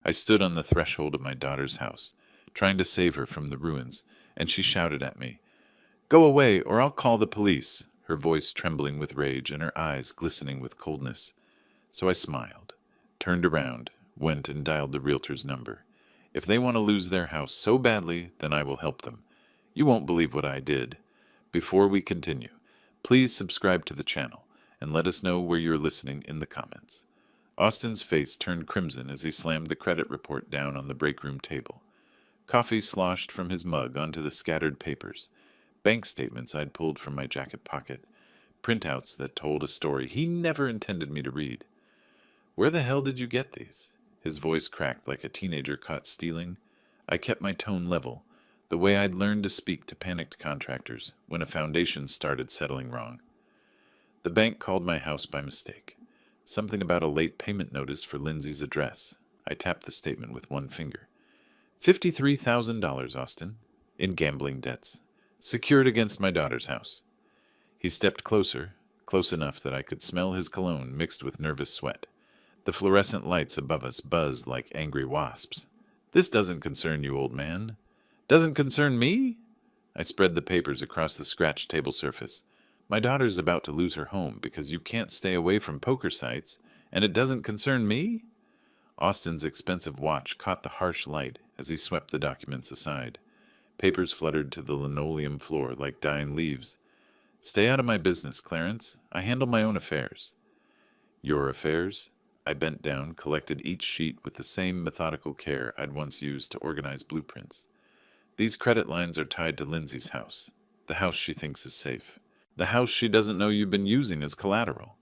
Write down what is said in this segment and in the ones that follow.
I stood on the threshold of my daughter's house, trying to save her from the ruins, and she shouted at me, "Go away, or I'll call the police," her voice trembling with rage and her eyes glistening with coldness. So I smiled, turned around, went and dialed the realtor's number. If they want to lose their house so badly, then I will help them. You won't believe what I did. Before we continue, please subscribe to the channel and let us know where you're listening in the comments. Austin's face turned crimson as he slammed the credit report down on the break room table. Coffee sloshed from his mug onto the scattered papers. Bank statements I'd pulled from my jacket pocket. Printouts that told a story he never intended me to read. "Where the hell did you get these?" His voice cracked like a teenager caught stealing. I kept my tone level, the way I'd learned to speak to panicked contractors when a foundation started settling wrong. The bank called my house by mistake. Something about a late payment notice for Lindsay's address. I tapped the statement with one finger. $53,000, Austin, in gambling debts, secured against my daughter's house. He stepped closer, close enough that I could smell his cologne mixed with nervous sweat. The fluorescent lights above us buzzed like angry wasps. "This doesn't concern you, old man." "Doesn't concern me?" I spread the papers across the scratched table surface. "My daughter's about to lose her home because you can't stay away from poker sites, and it doesn't concern me?" Austin's expensive watch caught the harsh light as he swept the documents aside. Papers fluttered to the linoleum floor like dying leaves. "Stay out of my business, Clarence. I handle my own affairs." "Your affairs?" I bent down, collected each sheet with the same methodical care I'd once used to organize blueprints. "These credit lines are tied to Lindsay's house, the house she thinks is safe, the house she doesn't know you've been using as collateral."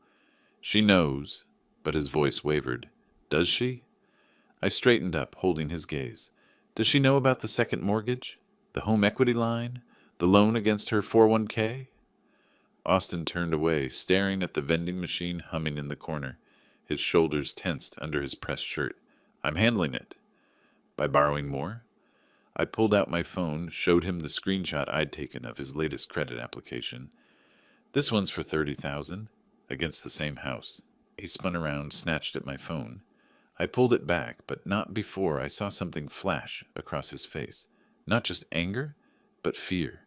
"She knows," but his voice wavered. "Does she?" I straightened up, holding his gaze. "Does she know about the second mortgage? The home equity line? The loan against her 401k?" Austin turned away, staring at the vending machine humming in the corner. His shoulders tensed under his pressed shirt. "I'm handling it." "By borrowing more?" I pulled out my phone, showed him the screenshot I'd taken of his latest credit application. "This one's for 30,000, against the same house." He spun around, snatched at my phone. I pulled it back, but not before I saw something flash across his face. Not just anger, but fear.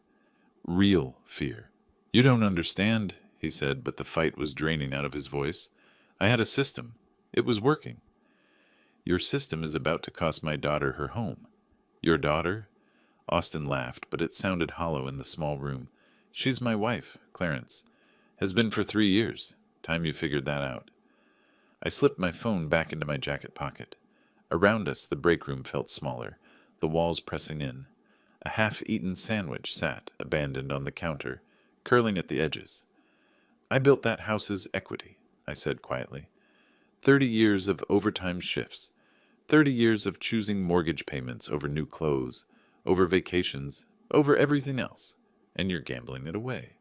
Real fear. "You don't understand," he said, but the fight was draining out of his voice. "I had a system. It was working." "Your system is about to cost my daughter her home." "Your daughter?" Austin laughed, but it sounded hollow in the small room. "She's my wife, Clarence. Has been for 3 years. Time you figured that out." I slipped my phone back into my jacket pocket. Around us, the break room felt smaller, the walls pressing in. A half-eaten sandwich sat, abandoned on the counter, curling at the edges. "I built that house's equity," I said quietly. 30 years of overtime shifts. 30 years of choosing mortgage payments over new clothes, over vacations, over everything else. And you're gambling it away.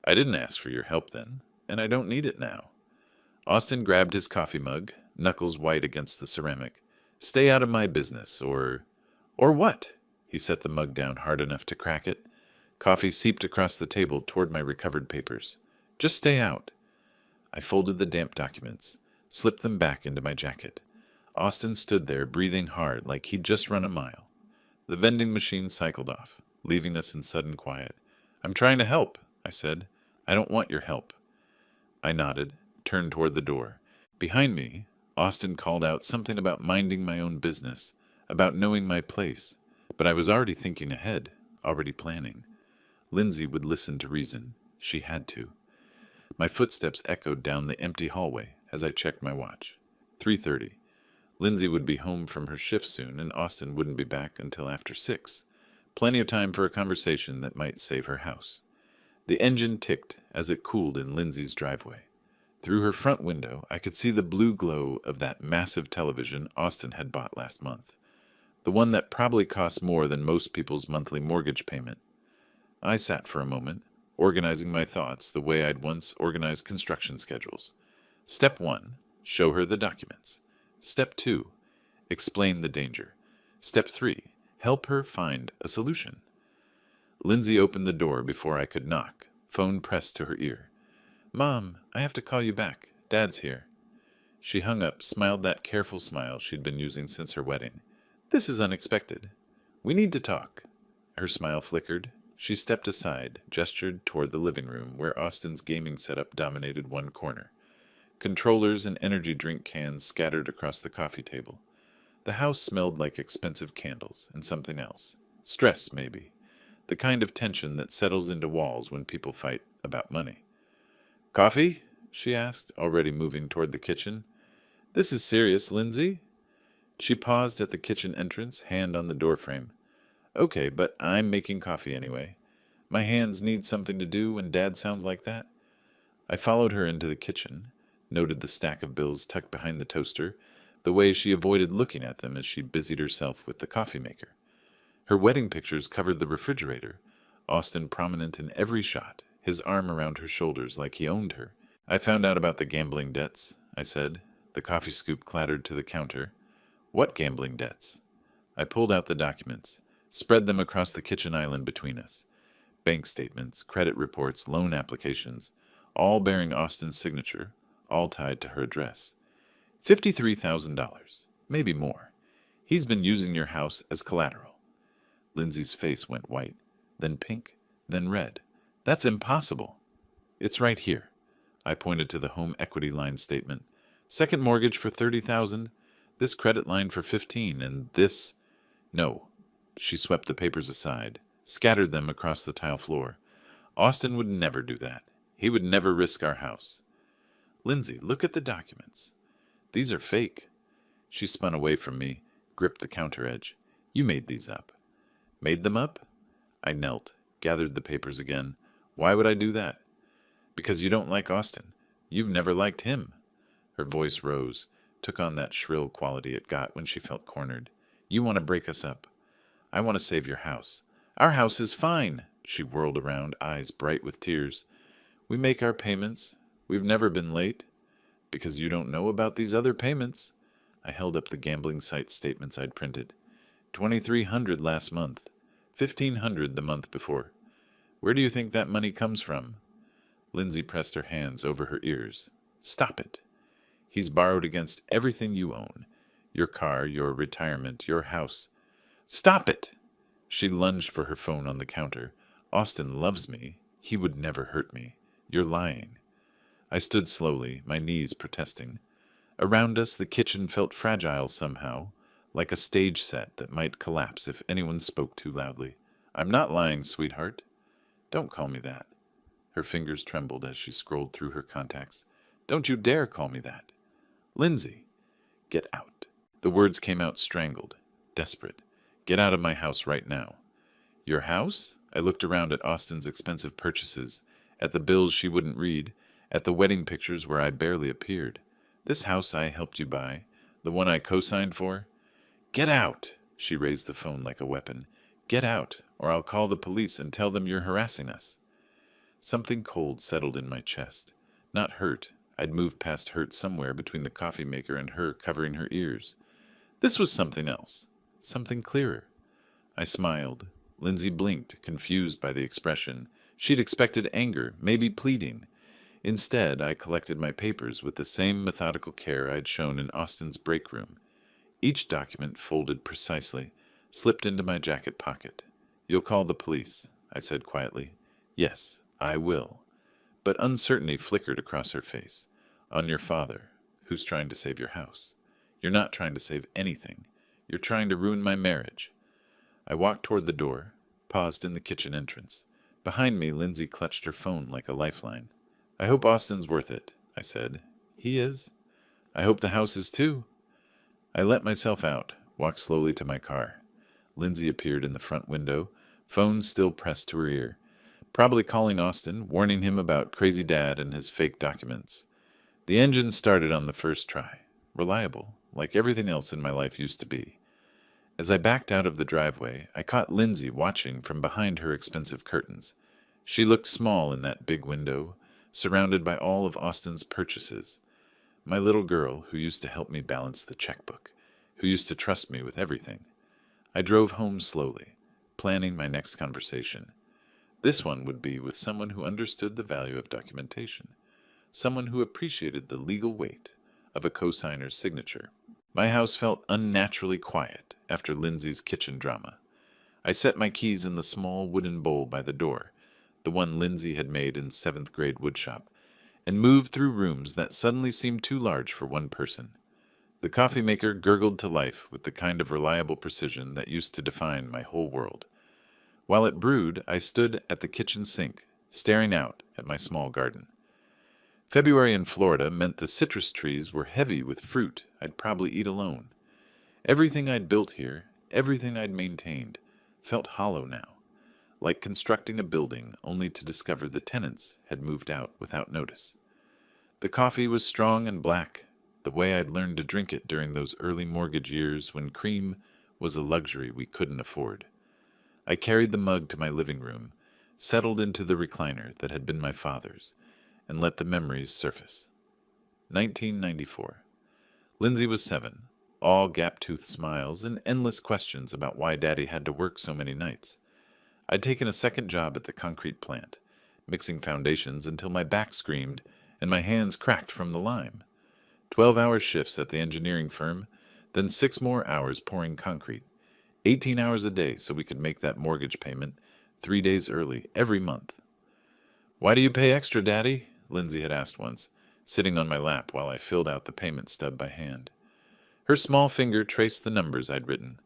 I didn't ask for your help then, and I don't need it now. Austin grabbed his coffee mug, knuckles white against the ceramic. "Stay out of my business, or..." "Or what?" He set the mug down hard enough to crack it. Coffee seeped across the table toward my recovered papers. "Just stay out." I folded the damp documents, slipped them back into my jacket. Austin stood there, breathing hard like he'd just run a mile. The vending machine cycled off, leaving us in sudden quiet. "I'm trying to help," I said. "I don't want your help." I nodded, turned toward the door. Behind me, Austin called out something about minding my own business, about knowing my place. But I was already thinking ahead, already planning. Lindsay would listen to reason. She had to. My footsteps echoed down the empty hallway as I checked my watch. 3:30. Lindsay would be home from her shift soon, and Austin wouldn't be back until after 6. Plenty of time for a conversation that might save her house. The engine ticked as it cooled in Lindsay's driveway. Through her front window, I could see the blue glow of that massive television Austin had bought last month. The one that probably cost more than most people's monthly mortgage payment. I sat for a moment, organizing my thoughts the way I'd once organized construction schedules. Step 1, show her the documents. Step 2, explain the danger. Step 3, help her find a solution. Lindsay opened the door before I could knock, phone pressed to her ear. "Mom, I have to call you back. Dad's here." She hung up, smiled that careful smile she'd been using since her wedding. This is unexpected. We need to talk. Her smile flickered. She stepped aside, gestured toward the living room, where Austin's gaming setup dominated one corner. Controllers and energy drink cans scattered across the coffee table. The house smelled like expensive candles and something else. Stress, maybe. The kind of tension that settles into walls when people fight about money. Coffee? She asked, already moving toward the kitchen. This is serious, Lindsay. She paused at the kitchen entrance, hand on the doorframe. Okay, but I'm making coffee anyway. My hands need something to do when Dad sounds like that. I followed her into the kitchen, noted the stack of bills tucked behind the toaster, the way she avoided looking at them as she busied herself with the coffee maker. Her wedding pictures covered the refrigerator, Austin prominent in every shot, his arm around her shoulders like he owned her. I found out about the gambling debts, I said. The coffee scoop clattered to the counter. What gambling debts? I pulled out the documents, spread them across the kitchen island between us. Bank statements, credit reports, loan applications, all bearing Austin's signature, all tied to her address. $53,000, maybe more. He's been using your house as collateral. Lindsay's face went white, then pink, then red. That's impossible. It's right here. I pointed to the home equity line statement. Second mortgage for $30,000, this credit line for $15,000, and this... No. She swept the papers aside, scattered them across the tile floor. Austin would never do that. He would never risk our house. Lindsay, look at the documents. These are fake. She spun away from me, gripped the counter edge. You made these up. Made them up? I knelt, gathered the papers again. Why would I do that? Because you don't like Austin. You've never liked him. Her voice rose, took on that shrill quality it got when she felt cornered. You want to break us up. I want to save your house. Our house is fine. She whirled around, eyes bright with tears. We make our payments. We've never been late. Because you don't know about these other payments. I held up the gambling site statements I'd printed. $2,300 last month. $1,500 the month before. Where do you think that money comes from? Lindsay pressed her hands over her ears. Stop it. He's borrowed against everything you own. Your car, your retirement, your house. Stop it! She lunged for her phone on the counter. Austin loves me. He would never hurt me. You're lying. I stood slowly, my knees protesting. Around us, the kitchen felt fragile somehow, like a stage set that might collapse if anyone spoke too loudly. I'm not lying, sweetheart. Don't call me that. Her fingers trembled as she scrolled through her contacts. Don't you dare call me that. Lindsay, get out. The words came out strangled, desperate. Get out of my house right now. Your house? I looked around at Austin's expensive purchases, at the bills she wouldn't read, at the wedding pictures where I barely appeared. This house I helped you buy, the one I co-signed for. Get out! She raised the phone like a weapon. Get out, or I'll call the police and tell them you're harassing us. Something cold settled in my chest. Not hurt. I'd moved past hurt somewhere between the coffee maker and her covering her ears. This was something else. Something clearer. I smiled. Lindsay blinked, confused by the expression. She'd expected anger, maybe pleading. Instead, I collected my papers with the same methodical care I'd shown in Austin's break room. Each document folded precisely, slipped into my jacket pocket. You'll call the police, I said quietly. Yes, I will. But uncertainty flickered across her face. On your father, who's trying to save your house. You're not trying to save anything. You're trying to ruin my marriage. I walked toward the door, paused in the kitchen entrance. Behind me, Lindsay clutched her phone like a lifeline. I hope Austin's worth it, I said. He is. I hope the house is too. I let myself out, walked slowly to my car. Lindsay appeared in the front window, phone still pressed to her ear. Probably calling Austin, warning him about crazy dad and his fake documents. The engine started on the first try. Reliable, like everything else in my life used to be. As I backed out of the driveway, I caught Lindsay watching from behind her expensive curtains. She looked small in that big window, surrounded by all of Austin's purchases. My little girl who used to help me balance the checkbook, who used to trust me with everything. I drove home slowly, planning my next conversation. This one would be with someone who understood the value of documentation, someone who appreciated the legal weight of a cosigner's signature. My house felt unnaturally quiet after Lindsay's kitchen drama. I set my keys in the small wooden bowl by the door, the one Lindsay had made in seventh grade woodshop, and moved through rooms that suddenly seemed too large for one person. The coffee maker gurgled to life with the kind of reliable precision that used to define my whole world. While it brewed, I stood at the kitchen sink, staring out at my small garden. February in Florida meant the citrus trees were heavy with fruit I'd probably eat alone. Everything I'd built here, everything I'd maintained, felt hollow now, like constructing a building only to discover the tenants had moved out without notice. The coffee was strong and black, the way I'd learned to drink it during those early mortgage years when cream was a luxury we couldn't afford. I carried the mug to my living room, settled into the recliner that had been my father's, and let the memories surface. 1994. Lindsay was 7, all gap-toothed smiles and endless questions about why Daddy had to work so many nights. I'd taken a second job at the concrete plant, mixing foundations until my back screamed and my hands cracked from the lime. 12-hour shifts at the engineering firm, then 6 more hours pouring concrete. 18 hours a day so we could make that mortgage payment 3 days early every month. "Why do you pay extra, Daddy?" Lindsay had asked once, sitting on my lap while I filled out the payment stub by hand. Her small finger traced the numbers I'd written,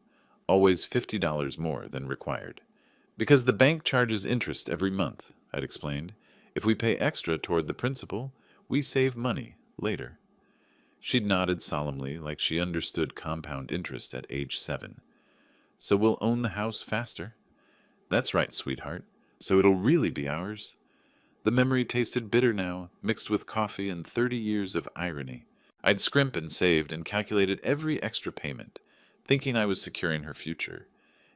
always $50 more than required. "Because the bank charges interest every month," I'd explained. "If we pay extra toward the principal, we save money later." She'd nodded solemnly like she understood compound interest at age 7. "So we'll own the house faster." "That's right, sweetheart. So it'll really be ours." The memory tasted bitter now, mixed with coffee and 30 years of irony. I'd scrimped and saved and calculated every extra payment, thinking I was securing her future,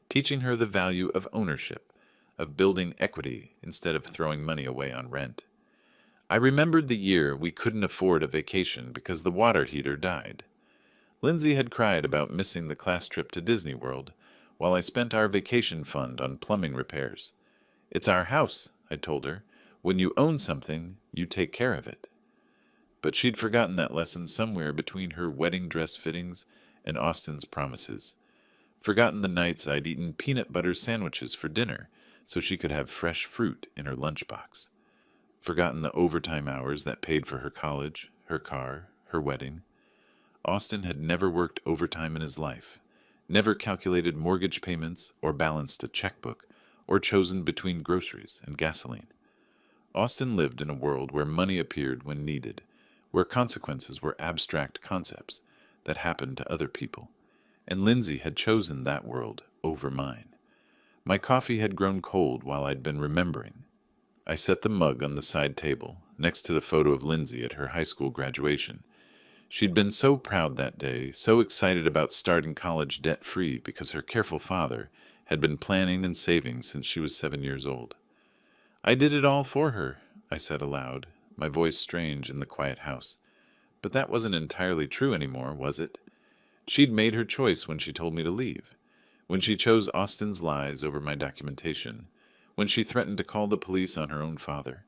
teaching her the value of ownership, of building equity instead of throwing money away on rent. I remembered the year we couldn't afford a vacation because the water heater died. Lindsay had cried about missing the class trip to Disney World, while I spent our vacation fund on plumbing repairs. "It's our house," I told her. "When you own something, you take care of it." But she'd forgotten that lesson somewhere between her wedding dress fittings and Austin's promises. Forgotten the nights I'd eaten peanut butter sandwiches for dinner so she could have fresh fruit in her lunchbox. Forgotten the overtime hours that paid for her college, her car, her wedding. Austin had never worked overtime in his life, never calculated mortgage payments or balanced a checkbook, or chosen between groceries and gasoline. Austin lived in a world where money appeared when needed, where consequences were abstract concepts that happened to other people, and Lindsay had chosen that world over mine. My coffee had grown cold while I'd been remembering. I set the mug on the side table, next to the photo of Lindsay at her high school graduation. She'd been so proud that day, so excited about starting college debt-free because her careful father had been planning and saving since she was 7 years old. "I did it all for her," I said aloud, my voice strange in the quiet house. But that wasn't entirely true anymore, was it? She'd made her choice when she told me to leave, when she chose Austin's lies over my documentation, when she threatened to call the police on her own father.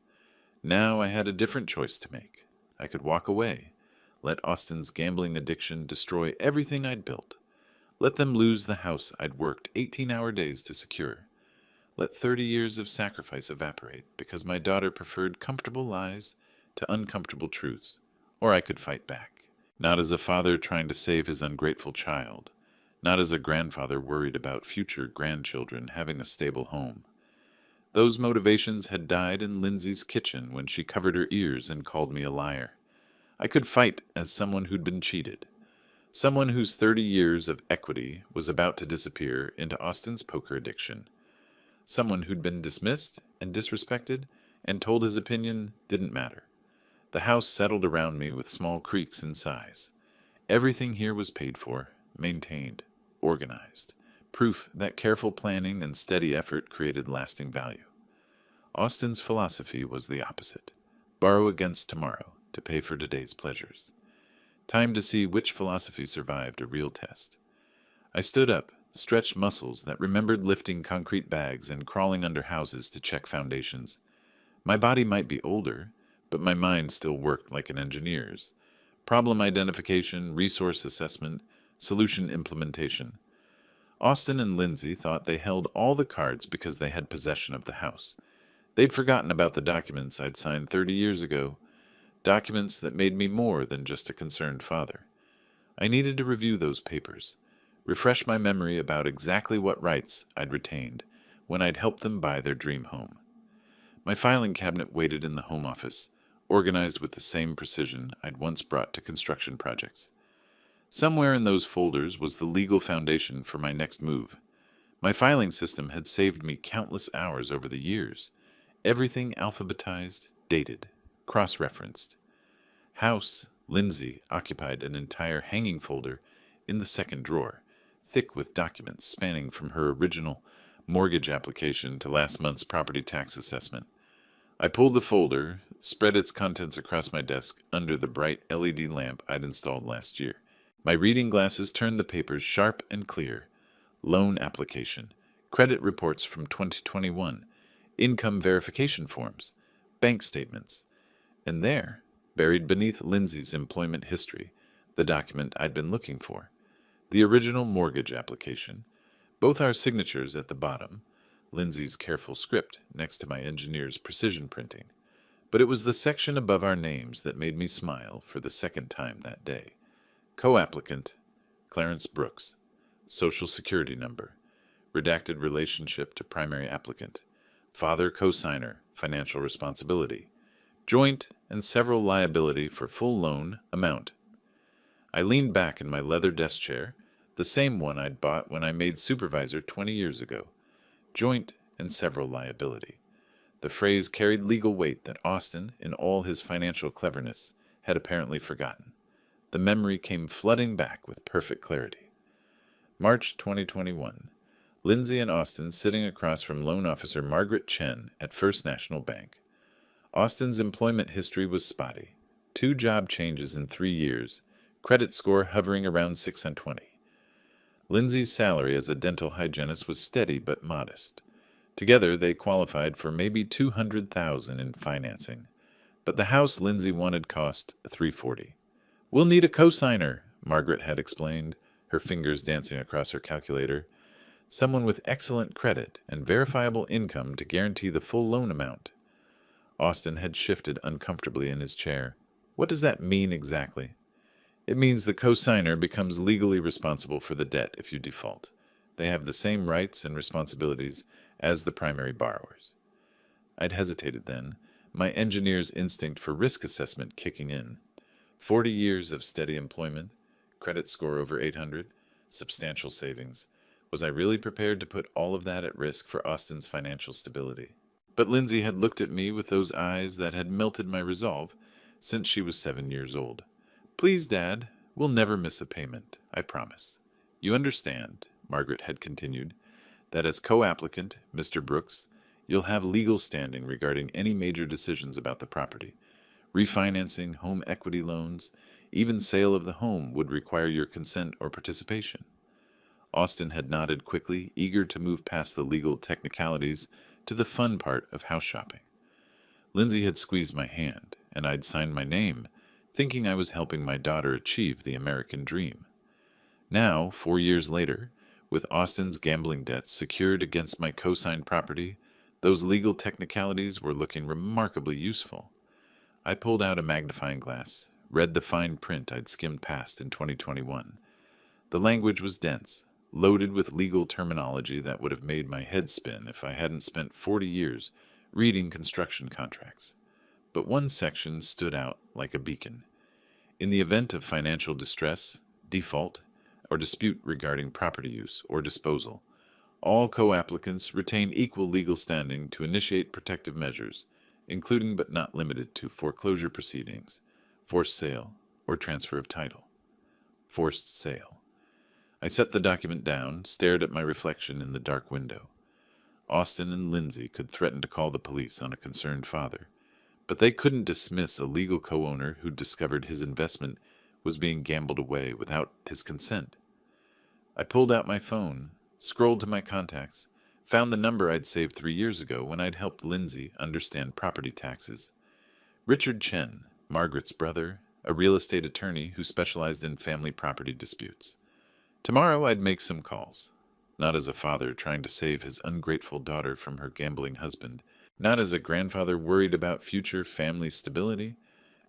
Now I had a different choice to make. I could walk away, let Austin's gambling addiction destroy everything I'd built, let them lose the house I'd worked 18-hour days to secure. Let 30 years of sacrifice evaporate because my daughter preferred comfortable lies to uncomfortable truths. Or I could fight back. Not as a father trying to save his ungrateful child. Not as a grandfather worried about future grandchildren having a stable home. Those motivations had died in Lindsay's kitchen when she covered her ears and called me a liar. I could fight as someone who'd been cheated. Someone whose 30 years of equity was about to disappear into Austin's poker addiction. Someone who'd been dismissed and disrespected and told his opinion didn't matter. The house settled around me with small creaks in size. Everything here was paid for, maintained, organized. Proof that careful planning and steady effort created lasting value. Austin's philosophy was the opposite. Borrow against tomorrow to pay for today's pleasures. Time to see which philosophy survived a real test. I stood up, stretched muscles that remembered lifting concrete bags and crawling under houses to check foundations. My body might be older, but my mind still worked like an engineer's. problem identification, resource assessment, solution implementation. Austin and Lindsay thought they held all the cards because they had possession of the house. They'd forgotten about the documents I'd signed 30 years ago, documents that made me more than just a concerned father. I needed to review those papers, refresh my memory about exactly what rights I'd retained when I'd helped them buy their dream home. My filing cabinet waited in the home office, organized with the same precision I'd once brought to construction projects. Somewhere in those folders was the legal foundation for my next move. My filing system had saved me countless hours over the years. Everything alphabetized, dated, cross-referenced. House, Lindsay occupied an entire hanging folder in the second drawer, thick with documents spanning from her original mortgage application to last month's property tax assessment. I pulled the folder, spread its contents across my desk under the bright LED lamp I'd installed last year. My reading glasses turned the papers sharp and clear. Loan application, credit reports from 2021, income verification forms, bank statements. And there, buried beneath Lindsay's employment history, the document I'd been looking for. The original mortgage application, both our signatures at the bottom, Lindsay's careful script next to my engineer's precision printing. But it was the section above our names that made me smile for the second time that day. Co-applicant, Clarence Brooks. Social Security number. Redacted relationship to primary applicant. Father co-signer, financial responsibility. Joint and several liability for full loan amount. I leaned back in my leather desk chair, the same one I'd bought when I made supervisor 20 years ago. Joint and several liability. The phrase carried legal weight that Austin, in all his financial cleverness, had apparently forgotten. The memory came flooding back with perfect clarity. March 2021. Lindsay and Austin sitting across from loan officer Margaret Chen at First National Bank. Austin's employment history was spotty. 2 job changes in 3 years, credit score hovering around 620. Lindsay's salary as a dental hygienist was steady but modest. Together they qualified for maybe $200,000 in financing, but the house Lindsay wanted cost $340. "We'll need a cosigner," Margaret had explained, her fingers dancing across her calculator. "Someone with excellent credit and verifiable income to guarantee the full loan amount." Austin had shifted uncomfortably in his chair. "What does that mean exactly?" "It means the cosigner becomes legally responsible for the debt if you default. They have the same rights and responsibilities as the primary borrowers." I'd hesitated then, my engineer's instinct for risk assessment kicking in. 40 years of steady employment, credit score over 800, substantial savings. Was I really prepared to put all of that at risk for Austin's financial stability? But Lindsay had looked at me with those eyes that had melted my resolve since she was 7 years old. "Please, Dad, we'll never miss a payment, I promise. You understand," Margaret had continued, "that as co-applicant, Mr. Brooks, you'll have legal standing regarding any major decisions about the property. Refinancing, home equity loans, even sale of the home would require your consent or participation." Austin had nodded quickly, eager to move past the legal technicalities to the fun part of house shopping. Lindsay had squeezed my hand, and I'd signed my name, thinking I was helping my daughter achieve the American dream. Now, 4 years later, with Austin's gambling debts secured against my co-signed property, those legal technicalities were looking remarkably useful. I pulled out a magnifying glass, read the fine print I'd skimmed past in 2021. The language was dense, loaded with legal terminology that would have made my head spin if I hadn't spent 40 years reading construction contracts. But one section stood out like a beacon. In the event of financial distress, default, or dispute regarding property use or disposal, all co-applicants retain equal legal standing to initiate protective measures, including but not limited to foreclosure proceedings, forced sale, or transfer of title. Forced sale. I set the document down, stared at my reflection in the dark window. Austin and Lindsay could threaten to call the police on a concerned father, but they couldn't dismiss a legal co-owner who discovered his investment was being gambled away without his consent. I pulled out my phone, scrolled to my contacts, found the number I'd saved 3 years ago when I'd helped Lindsay understand property taxes. Richard Chen, Margaret's brother, a real estate attorney who specialized in family property disputes. Tomorrow I'd make some calls. Not as a father trying to save his ungrateful daughter from her gambling husband, not as a grandfather worried about future family stability,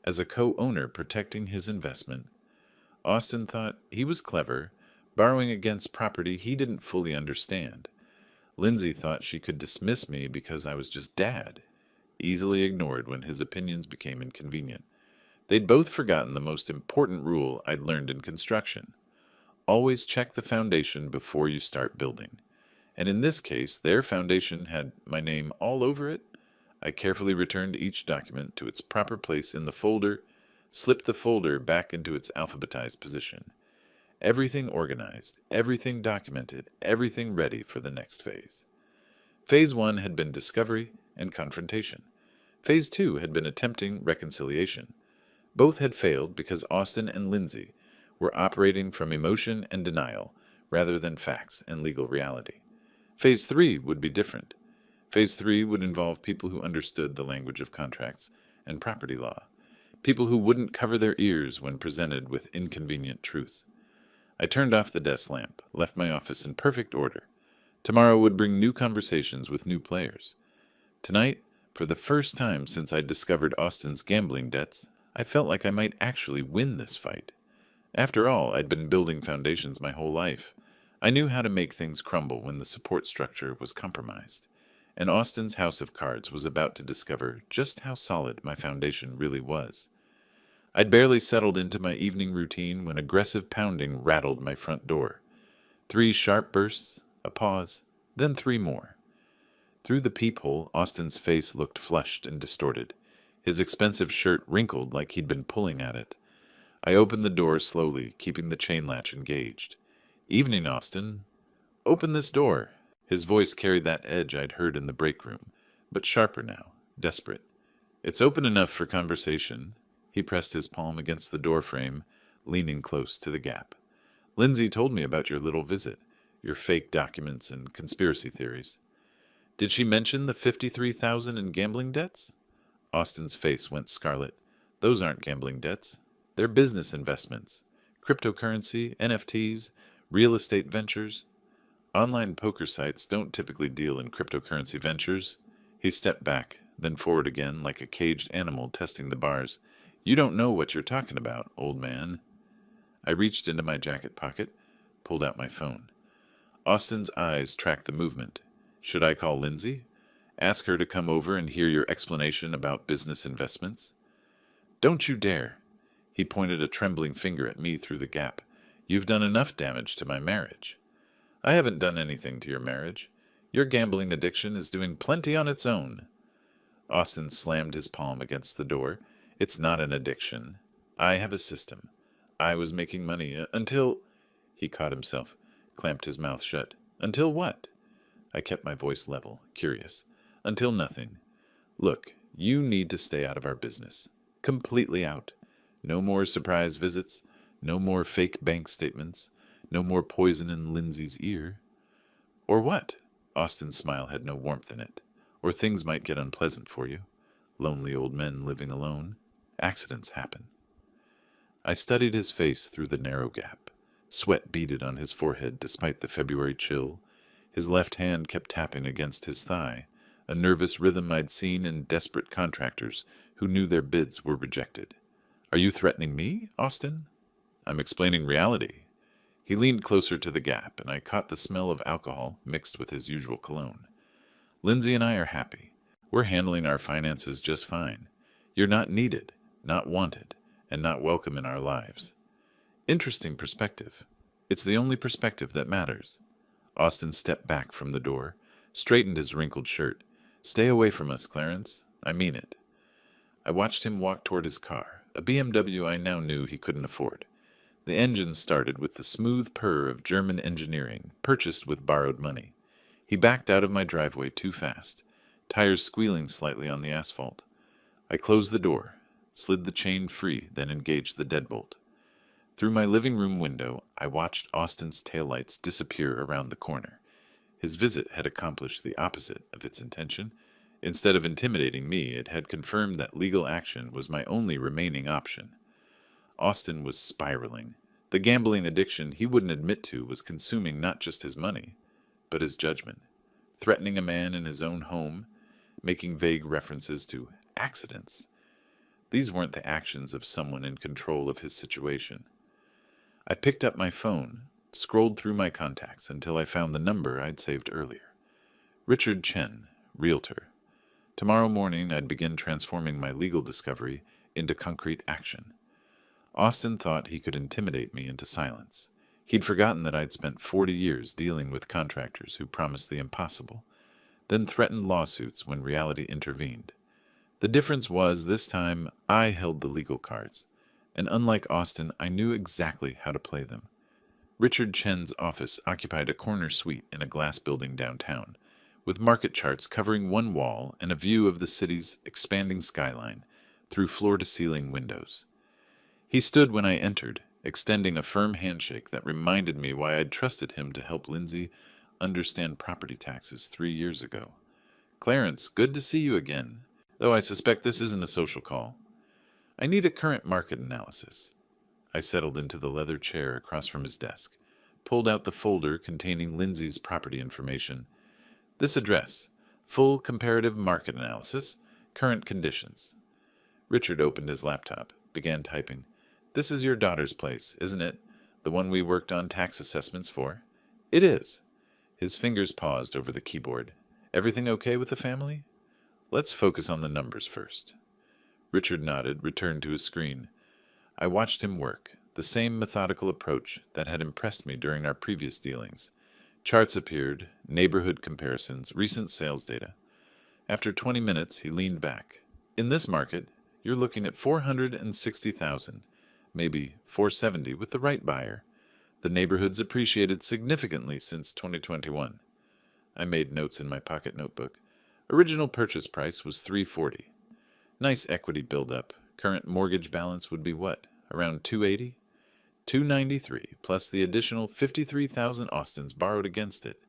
as a co-owner protecting his investment. Austin thought he was clever, borrowing against property he didn't fully understand. Lindsay thought she could dismiss me because I was just dad, easily ignored when his opinions became inconvenient. They'd both forgotten the most important rule I'd learned in construction. Always check the foundation before you start building. And in this case, their foundation had my name all over it. I carefully returned each document to its proper place in the folder, slipped the folder back into its alphabetized position. Everything organized, everything documented, everything ready for the next phase. Phase 1 had been discovery and confrontation. Phase 2 had been attempting reconciliation. Both had failed because Austin and Lindsay were operating from emotion and denial rather than facts and legal reality. Phase 3 would be different. Phase 3 would involve people who understood the language of contracts and property law, people who wouldn't cover their ears when presented with inconvenient truths. I turned off the desk lamp, left my office in perfect order. Tomorrow would bring new conversations with new players. Tonight, for the first time since I'd discovered Austin's gambling debts, I felt like I might actually win this fight. After all, I'd been building foundations my whole life. I knew how to make things crumble when the support structure was compromised. And Austin's house of cards was about to discover just how solid my foundation really was. I'd barely settled into my evening routine when aggressive pounding rattled my front door. 3 sharp bursts, a pause, then 3 more. Through the peephole, Austin's face looked flushed and distorted. His expensive shirt wrinkled like he'd been pulling at it. I opened the door slowly, keeping the chain latch engaged. "Evening, Austin. Open this door." His voice carried that edge I'd heard in the break room, but sharper now, desperate. "It's open enough for conversation." He pressed his palm against the door frame, leaning close to the gap. "Lindsay told me about your little visit, your fake documents and conspiracy theories." "Did she mention the $53,000 in gambling debts?" Austin's face went scarlet. "Those aren't gambling debts. They're business investments. Cryptocurrency, NFTs, real estate ventures. Online poker sites don't typically deal in cryptocurrency ventures." He stepped back, then forward again like a caged animal testing the bars. "You don't know what you're talking about, old man." I reached into my jacket pocket, pulled out my phone. Austin's eyes tracked the movement. "Should I call Lindsay? Ask her to come over and hear your explanation about business investments?" "Don't you dare." He pointed a trembling finger at me through the gap. "You've done enough damage to my marriage." "I haven't done anything to your marriage. Your gambling addiction is doing plenty on its own." Austin slammed his palm against the door. "It's not an addiction. I have a system. I was making money until—" He caught himself, clamped his mouth shut. "Until what?" I kept my voice level, curious. "Until nothing. Look, you need to stay out of our business. Completely out. No more surprise visits. No more fake bank statements. No more poison in Lindsay's ear." "Or what?" Austin's smile had no warmth in it. "Or things might get unpleasant for you. Lonely old men living alone. Accidents happen." I studied his face through the narrow gap. Sweat beaded on his forehead despite the February chill. His left hand kept tapping against his thigh, a nervous rhythm I'd seen in desperate contractors who knew their bids were rejected. "Are you threatening me, Austin?" "I'm explaining reality." He leaned closer to the gap, and I caught the smell of alcohol mixed with his usual cologne. "Lindsay and I are happy. We're handling our finances just fine. You're not needed, not wanted, and not welcome in our lives." Interesting perspective. It's the only perspective that matters. Austin stepped back from the door, straightened his wrinkled shirt. "Stay away from us, Clarence. I mean it." I watched him walk toward his car, a BMW I now knew he couldn't afford. The engine started with the smooth purr of German engineering, purchased with borrowed money. He backed out of my driveway too fast, tires squealing slightly on the asphalt. I closed the door, slid the chain free, then engaged the deadbolt. Through my living room window, I watched Austin's taillights disappear around the corner. His visit had accomplished the opposite of its intention. Instead of intimidating me, it had confirmed that legal action was my only remaining option. Austin was spiraling. The gambling addiction he wouldn't admit to was consuming not just his money, but his judgment, threatening a man in his own home, making vague references to accidents. These weren't the actions of someone in control of his situation. I picked up my phone, scrolled through my contacts until I found the number I'd saved earlier. Richard Chen, Realtor. Tomorrow morning I'd begin transforming my legal discovery into concrete action. Austin thought he could intimidate me into silence. He'd forgotten that I'd spent 40 years dealing with contractors who promised the impossible, then threatened lawsuits when reality intervened. The difference was, this time, I held the legal cards, and unlike Austin, I knew exactly how to play them. Richard Chen's office occupied a corner suite in a glass building downtown, with market charts covering one wall and a view of the city's expanding skyline through floor-to-ceiling windows. He stood when I entered, extending a firm handshake that reminded me why I'd trusted him to help Lindsay understand property taxes 3 years ago. "Clarence, good to see you again, though I suspect this isn't a social call. I need a current market analysis." I settled into the leather chair across from his desk, pulled out the folder containing Lindsay's property information. "This address, full comparative market analysis, current conditions." Richard opened his laptop, began typing. "This is your daughter's place, isn't it? The one we worked on tax assessments for?" "It is." His fingers paused over the keyboard. "Everything okay with the family?" "Let's focus on the numbers first." Richard nodded, returned to his screen. I watched him work, the same methodical approach that had impressed me during our previous dealings. Charts appeared, neighborhood comparisons, recent sales data. After 20 minutes, he leaned back. "In this market, you're looking at 460,000, maybe 470 with the right buyer. The neighborhood's appreciated significantly since 2021. I made notes in my pocket notebook. Original purchase price was 340. Nice equity buildup. Current mortgage balance would be what? Around 280? 293, plus the additional 53,000 Austins borrowed against it.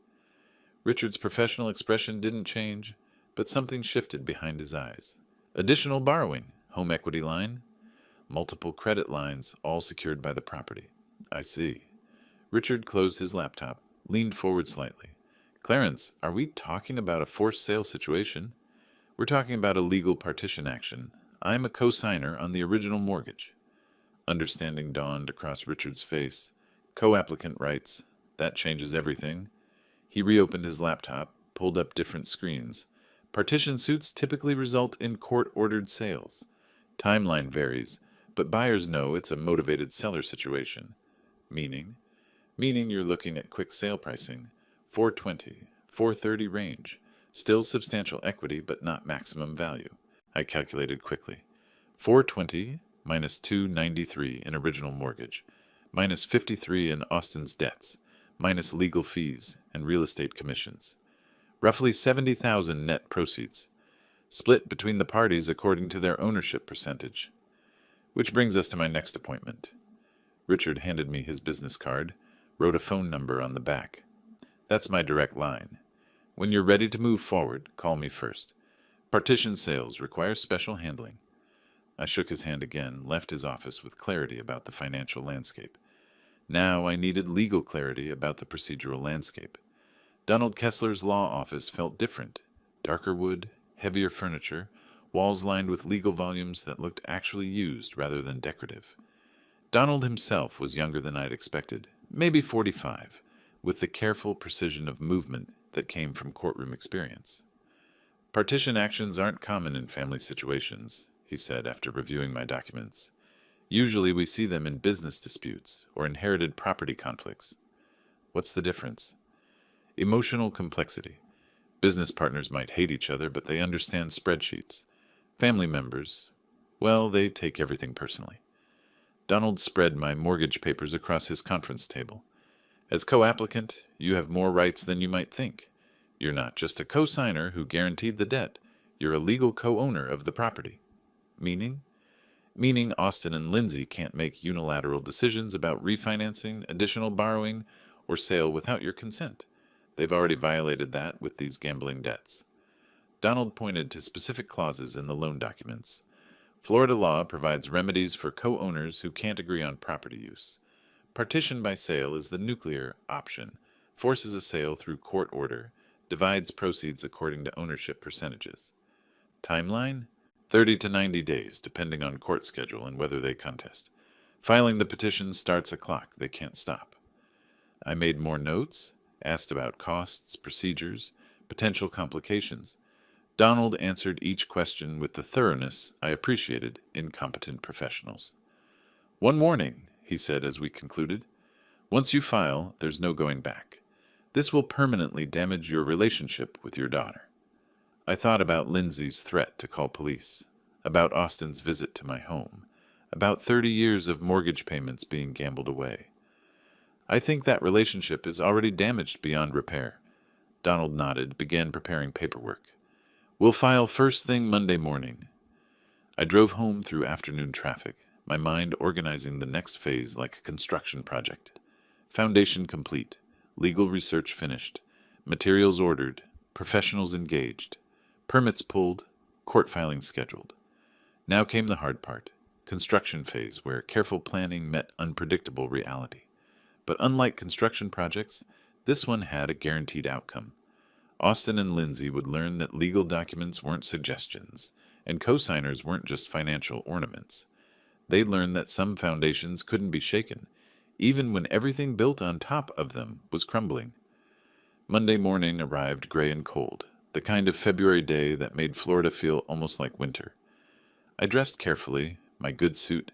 Richard's professional expression didn't change, but something shifted behind his eyes. Additional borrowing, home equity line, multiple credit lines, all secured by the property. I see. Richard closed his laptop, leaned forward slightly. "Clarence, are we talking about a forced sale situation?" "We're talking about a legal partition action. I'm a co-signer on the original mortgage." Understanding dawned across Richard's face. Co-applicant rights. That changes everything. He reopened his laptop, pulled up different screens. Partition suits typically result in court-ordered sales. Timeline varies, but buyers know it's a motivated seller situation. Meaning? Meaning you're looking at quick sale pricing, 420, 430 range. Still substantial equity, but not maximum value. I calculated quickly. 420 minus 293 in original mortgage, minus 53 in Austin's debts, minus legal fees and real estate commissions. Roughly 70,000 net proceeds, split between the parties according to their ownership percentage. Which brings us to my next appointment. Richard handed me his business card, wrote a phone number on the back. "That's my direct line. When you're ready to move forward, call me first. Partition sales require special handling." I shook his hand again, left his office with clarity about the financial landscape. Now I needed legal clarity about the procedural landscape. Donald Kessler's law office felt different. Darker wood, heavier furniture, walls lined with legal volumes that looked actually used rather than decorative. Donald himself was younger than I'd expected, maybe 45, with the careful precision of movement that came from courtroom experience. "Partition actions aren't common in family situations," he said after reviewing my documents. "Usually we see them in business disputes or inherited property conflicts." "What's the difference?" "Emotional complexity. Business partners might hate each other, but they understand spreadsheets. Family members, well, they take everything personally." Donald spread my mortgage papers across his conference table. "As co-applicant, you have more rights than you might think. You're not just a co-signer who guaranteed the debt. You're a legal co-owner of the property." "Meaning?" "Meaning Austin and Lindsay can't make unilateral decisions about refinancing, additional borrowing, or sale without your consent. They've already violated that with these gambling debts." Donald pointed to specific clauses in the loan documents. Florida law provides remedies for co-owners who can't agree on property use. Partition by sale is the nuclear option, forces a sale through court order, divides proceeds according to ownership percentages. Timeline? 30 to 90 days, depending on court schedule and whether they contest. Filing the petition starts a clock they can't stop. I made more notes, asked about costs, procedures, potential complications. Donald answered each question with the thoroughness I appreciated in competent professionals. "One warning," he said as we concluded. "Once you file, there's no going back. This will permanently damage your relationship with your daughter." I thought about Lindsay's threat to call police, about Austin's visit to my home, about 30 years of mortgage payments being gambled away. "I think that relationship is already damaged beyond repair." Donald nodded, began preparing paperwork. "We'll file first thing Monday morning." I drove home through afternoon traffic, my mind organizing the next phase like a construction project. Foundation complete, legal research finished, materials ordered, professionals engaged, permits pulled, court filings scheduled. Now came the hard part, construction phase, where careful planning met unpredictable reality. But unlike construction projects, this one had a guaranteed outcome. Austin and Lindsay would learn that legal documents weren't suggestions, and co-signers weren't just financial ornaments. They'd learn that some foundations couldn't be shaken, even when everything built on top of them was crumbling. Monday morning arrived gray and cold, the kind of February day that made Florida feel almost like winter. I dressed carefully, my good suit,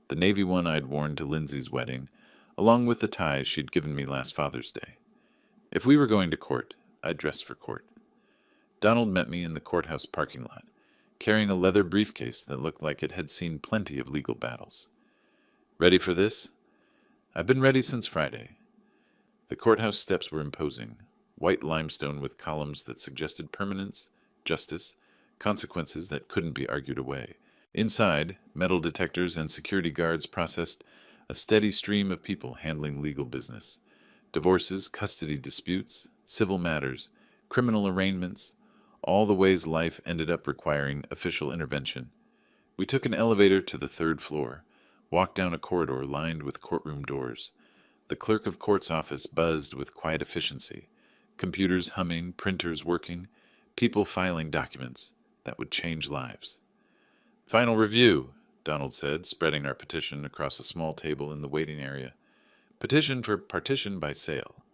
the navy one I'd worn to Lindsay's wedding, along with the tie she'd given me last Father's Day. If we were going to court, I'd dress for court. Donald met me in the courthouse parking lot, carrying a leather briefcase that looked like it had seen plenty of legal battles. "Ready for this?" "I've been ready since Friday." The courthouse steps were imposing, white limestone with columns that suggested permanence, justice, consequences that couldn't be argued away. Inside, metal detectors and security guards processed a steady stream of people handling legal business. Divorces, custody disputes, civil matters, criminal arraignments, all the ways life ended up requiring official intervention. We took an elevator to the 3rd floor, walked down a corridor lined with courtroom doors. The clerk of court's office buzzed with quiet efficiency, computers humming, printers working, people filing documents that would change lives. "Final review," Donald said, spreading our petition across a small table in the waiting area. "Petition for partition by sale,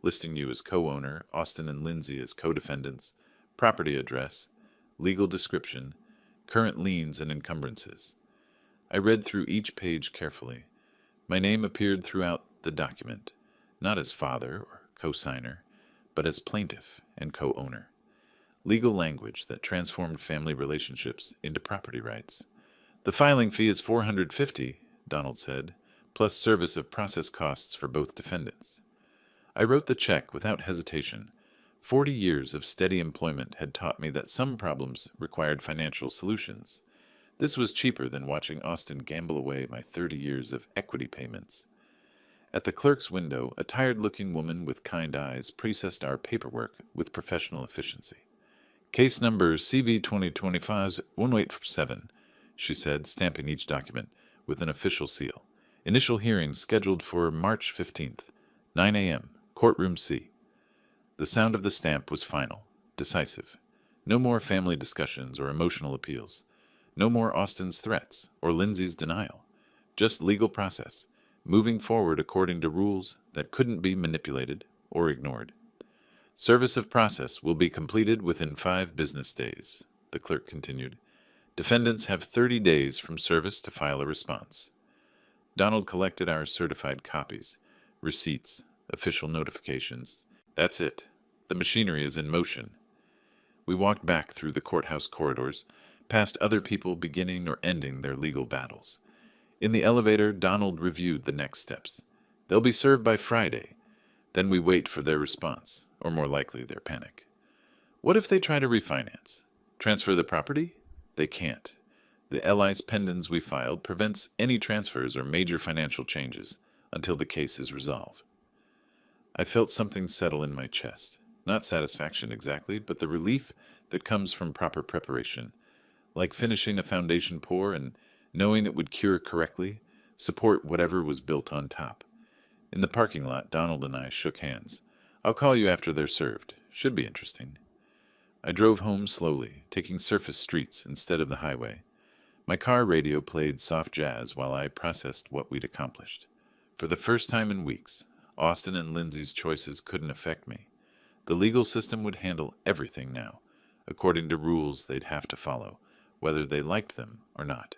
listing you as co-owner, Austin and Lindsay as co-defendants, property address, legal description, current liens and encumbrances." I read through each page carefully. My name appeared throughout the document, not as father or co-signer, but as plaintiff and co-owner. Legal language that transformed family relationships into property rights. "The filing fee is $450, Donald said, plus service of process costs for both defendants." I wrote the check without hesitation. 40 years of steady employment had taught me that some problems required financial solutions. This was cheaper than watching Austin gamble away my 30 years of equity payments. At the clerk's window, a tired-looking woman with kind eyes processed our paperwork with professional efficiency. "Case number CV 2025-187, she said, stamping each document with an official seal. "Initial hearing scheduled for March 15th, 9 a.m., courtroom C." The sound of the stamp was final, decisive. No more family discussions or emotional appeals. No more Austin's threats or Lindsay's denial. Just legal process, moving forward according to rules that couldn't be manipulated or ignored. "Service of process will be completed within 5 business days," the clerk continued. "Defendants have 30 days from service to file a response." Donald collected our certified copies, receipts, official notifications. "That's it. The machinery is in motion." We walked back through the courthouse corridors, past other people beginning or ending their legal battles. In the elevator, Donald reviewed the next steps. "They'll be served by Friday. Then we wait for their response, or more likely their panic. What if they try to refinance? Transfer the property? They can't. The LI's pendants we filed prevents any transfers or major financial changes until the case is resolved." I felt something settle in my chest. Not satisfaction exactly, but the relief that comes from proper preparation. like finishing a foundation pour and knowing it would cure correctly, support whatever was built on top. In the parking lot, Donald and I shook hands. I'll call you after they're served. Should be interesting. I drove home slowly, taking surface streets instead of the highway. My car radio played soft jazz while I processed what we'd accomplished. For the first time in weeks, Austin and Lindsay's choices couldn't affect me. The legal system would handle everything now, according to rules they'd have to follow, whether they liked them or not.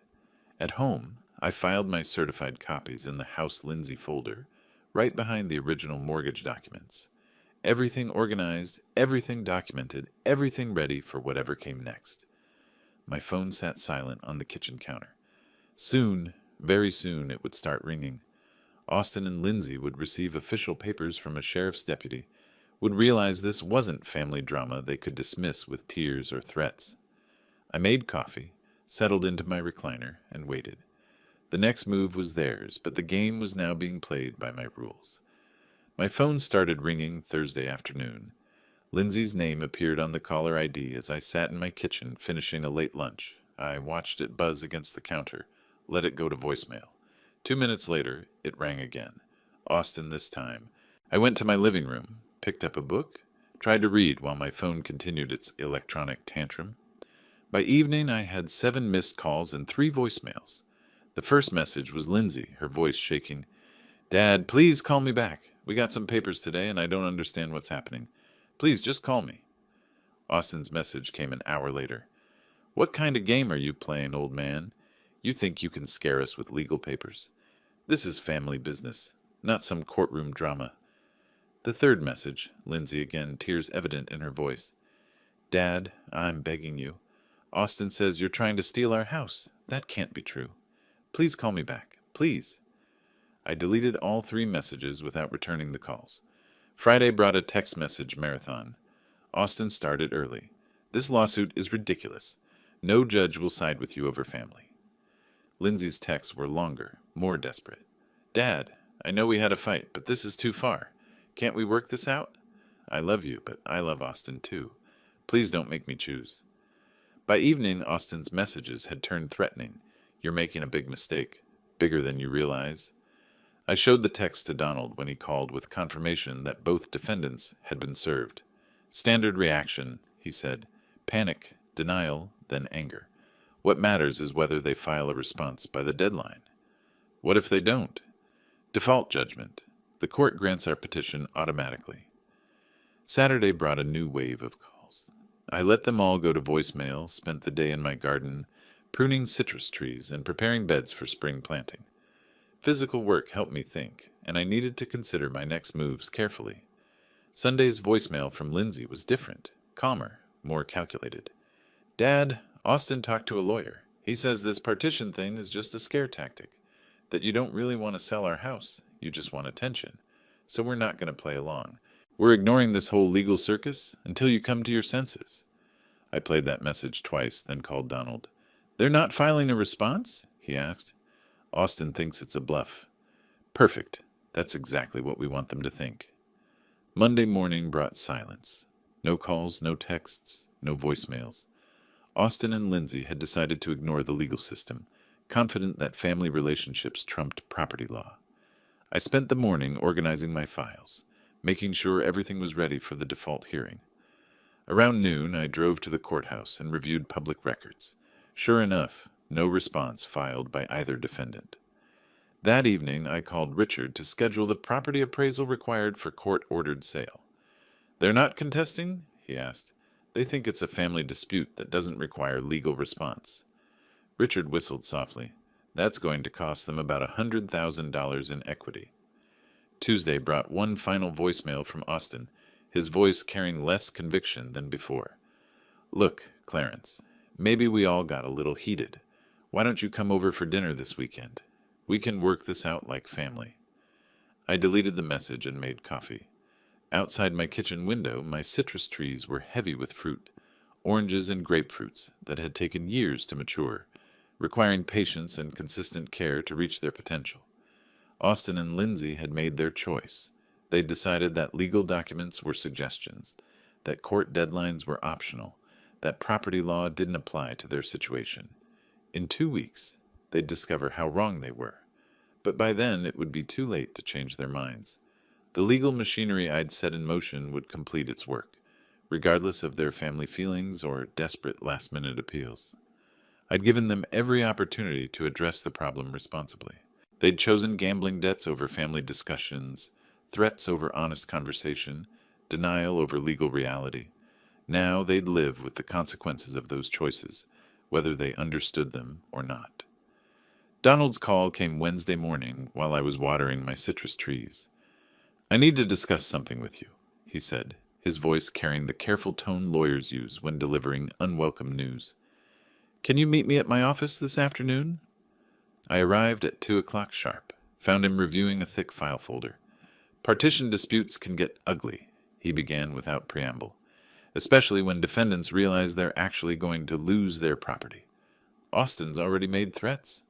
At home, I filed my certified copies in the House Lindsay folder, right behind the original mortgage documents. Everything organized, everything documented, everything ready for whatever came next. My phone sat silent on the kitchen counter. Soon, very soon, it would start ringing. Austin and Lindsay would receive official papers from a sheriff's deputy, would realize this wasn't family drama they could dismiss with tears or threats. I made coffee, settled into my recliner, and waited. The next move was theirs, but the game was now being played by my rules. My phone started ringing Thursday afternoon. Lindsay's name appeared on the caller ID as I sat in my kitchen finishing a late lunch. I watched it buzz against the counter, let it go to voicemail. 2 minutes later, it rang again. Austin this time. I went to my living room, picked up a book, tried to read while my phone continued its electronic tantrum. By evening, I had 7 missed calls and 3 voicemails. The first message was Lindsay, her voice shaking. "Dad, please call me back. We got some papers today and I don't understand what's happening. Please just call me." Austin's message came an hour later. "What kind of game are you playing, old man? You think you can scare us with legal papers? This is family business, not some courtroom drama." The third message, Lindsay again, tears evident in her voice. "Dad, I'm begging you. Austin says you're trying to steal our house. That can't be true. Please call me back. Please." I deleted all 3 messages without returning the calls. Friday brought a text message marathon. Austin started early. "This lawsuit is ridiculous. No judge will side with you over family." Lindsay's texts were longer, more desperate. "Dad, I know we had a fight, but this is too far. Can't we work this out? I love you, but I love Austin too. Please don't make me choose." By evening, Austin's messages had turned threatening. "You're making a big mistake, bigger than you realize." I showed the text to Donald when he called with confirmation that both defendants had been served. "Standard reaction," he said. "Panic, denial, then anger. What matters is whether they file a response by the deadline." What if they don't? Default judgment. The court grants our petition automatically. Saturday brought a new wave of calls. I let them all go to voicemail, spent the day in my garden, pruning citrus trees and preparing beds for spring planting. Physical work helped me think, and I needed to consider my next moves carefully. Sunday's voicemail from Lindsay was different, calmer, more calculated. "Dad, Austin talked to a lawyer. He says this partition thing is just a scare tactic, that you don't really want to sell our house, you just want attention, so we're not going to play along. We're ignoring this whole legal circus until you come to your senses." I played that message twice, then called Donald. "They're not filing a response?" he asked. "Austin thinks it's a bluff." "Perfect. That's exactly what we want them to think." Monday morning brought silence. No calls, no texts, no voicemails. Austin and Lindsay had decided to ignore the legal system, confident that family relationships trumped property law. I spent the morning organizing my files, making sure everything was ready for the default hearing. Around noon, I drove to the courthouse and reviewed public records. Sure enough, no response filed by either defendant. That evening, I called Richard to schedule the property appraisal required for court-ordered sale. "They're not contesting?" he asked. "They think it's a family dispute that doesn't require legal response." Richard whistled softly. "That's going to cost them about $100,000 in equity." Tuesday brought one final voicemail from Austin, his voice carrying less conviction than before. "Look, Clarence, maybe we all got a little heated. Why don't you come over for dinner this weekend? We can work this out like family." I deleted the message and made coffee. Outside my kitchen window, my citrus trees were heavy with fruit, oranges and grapefruits that had taken years to mature, requiring patience and consistent care to reach their potential. Austin and Lindsay had made their choice. They decided that legal documents were suggestions, that court deadlines were optional, that property law didn't apply to their situation. In 2 weeks, they'd discover how wrong they were, but by then it would be too late to change their minds. The legal machinery I'd set in motion would complete its work, regardless of their family feelings or desperate last-minute appeals. I'd given them every opportunity to address the problem responsibly. They'd chosen gambling debts over family discussions, threats over honest conversation, denial over legal reality. Now they'd live with the consequences of those choices, whether they understood them or not. Donald's call came Wednesday morning while I was watering my citrus trees. "I need to discuss something with you," he said, his voice carrying the careful tone lawyers use when delivering unwelcome news. "Can you meet me at my office this afternoon?" I arrived at 2 o'clock sharp, found him reviewing a thick file folder. "Partition disputes can get ugly," he began without preamble, "especially when defendants realize they're actually going to lose their property. Austin's already made threats.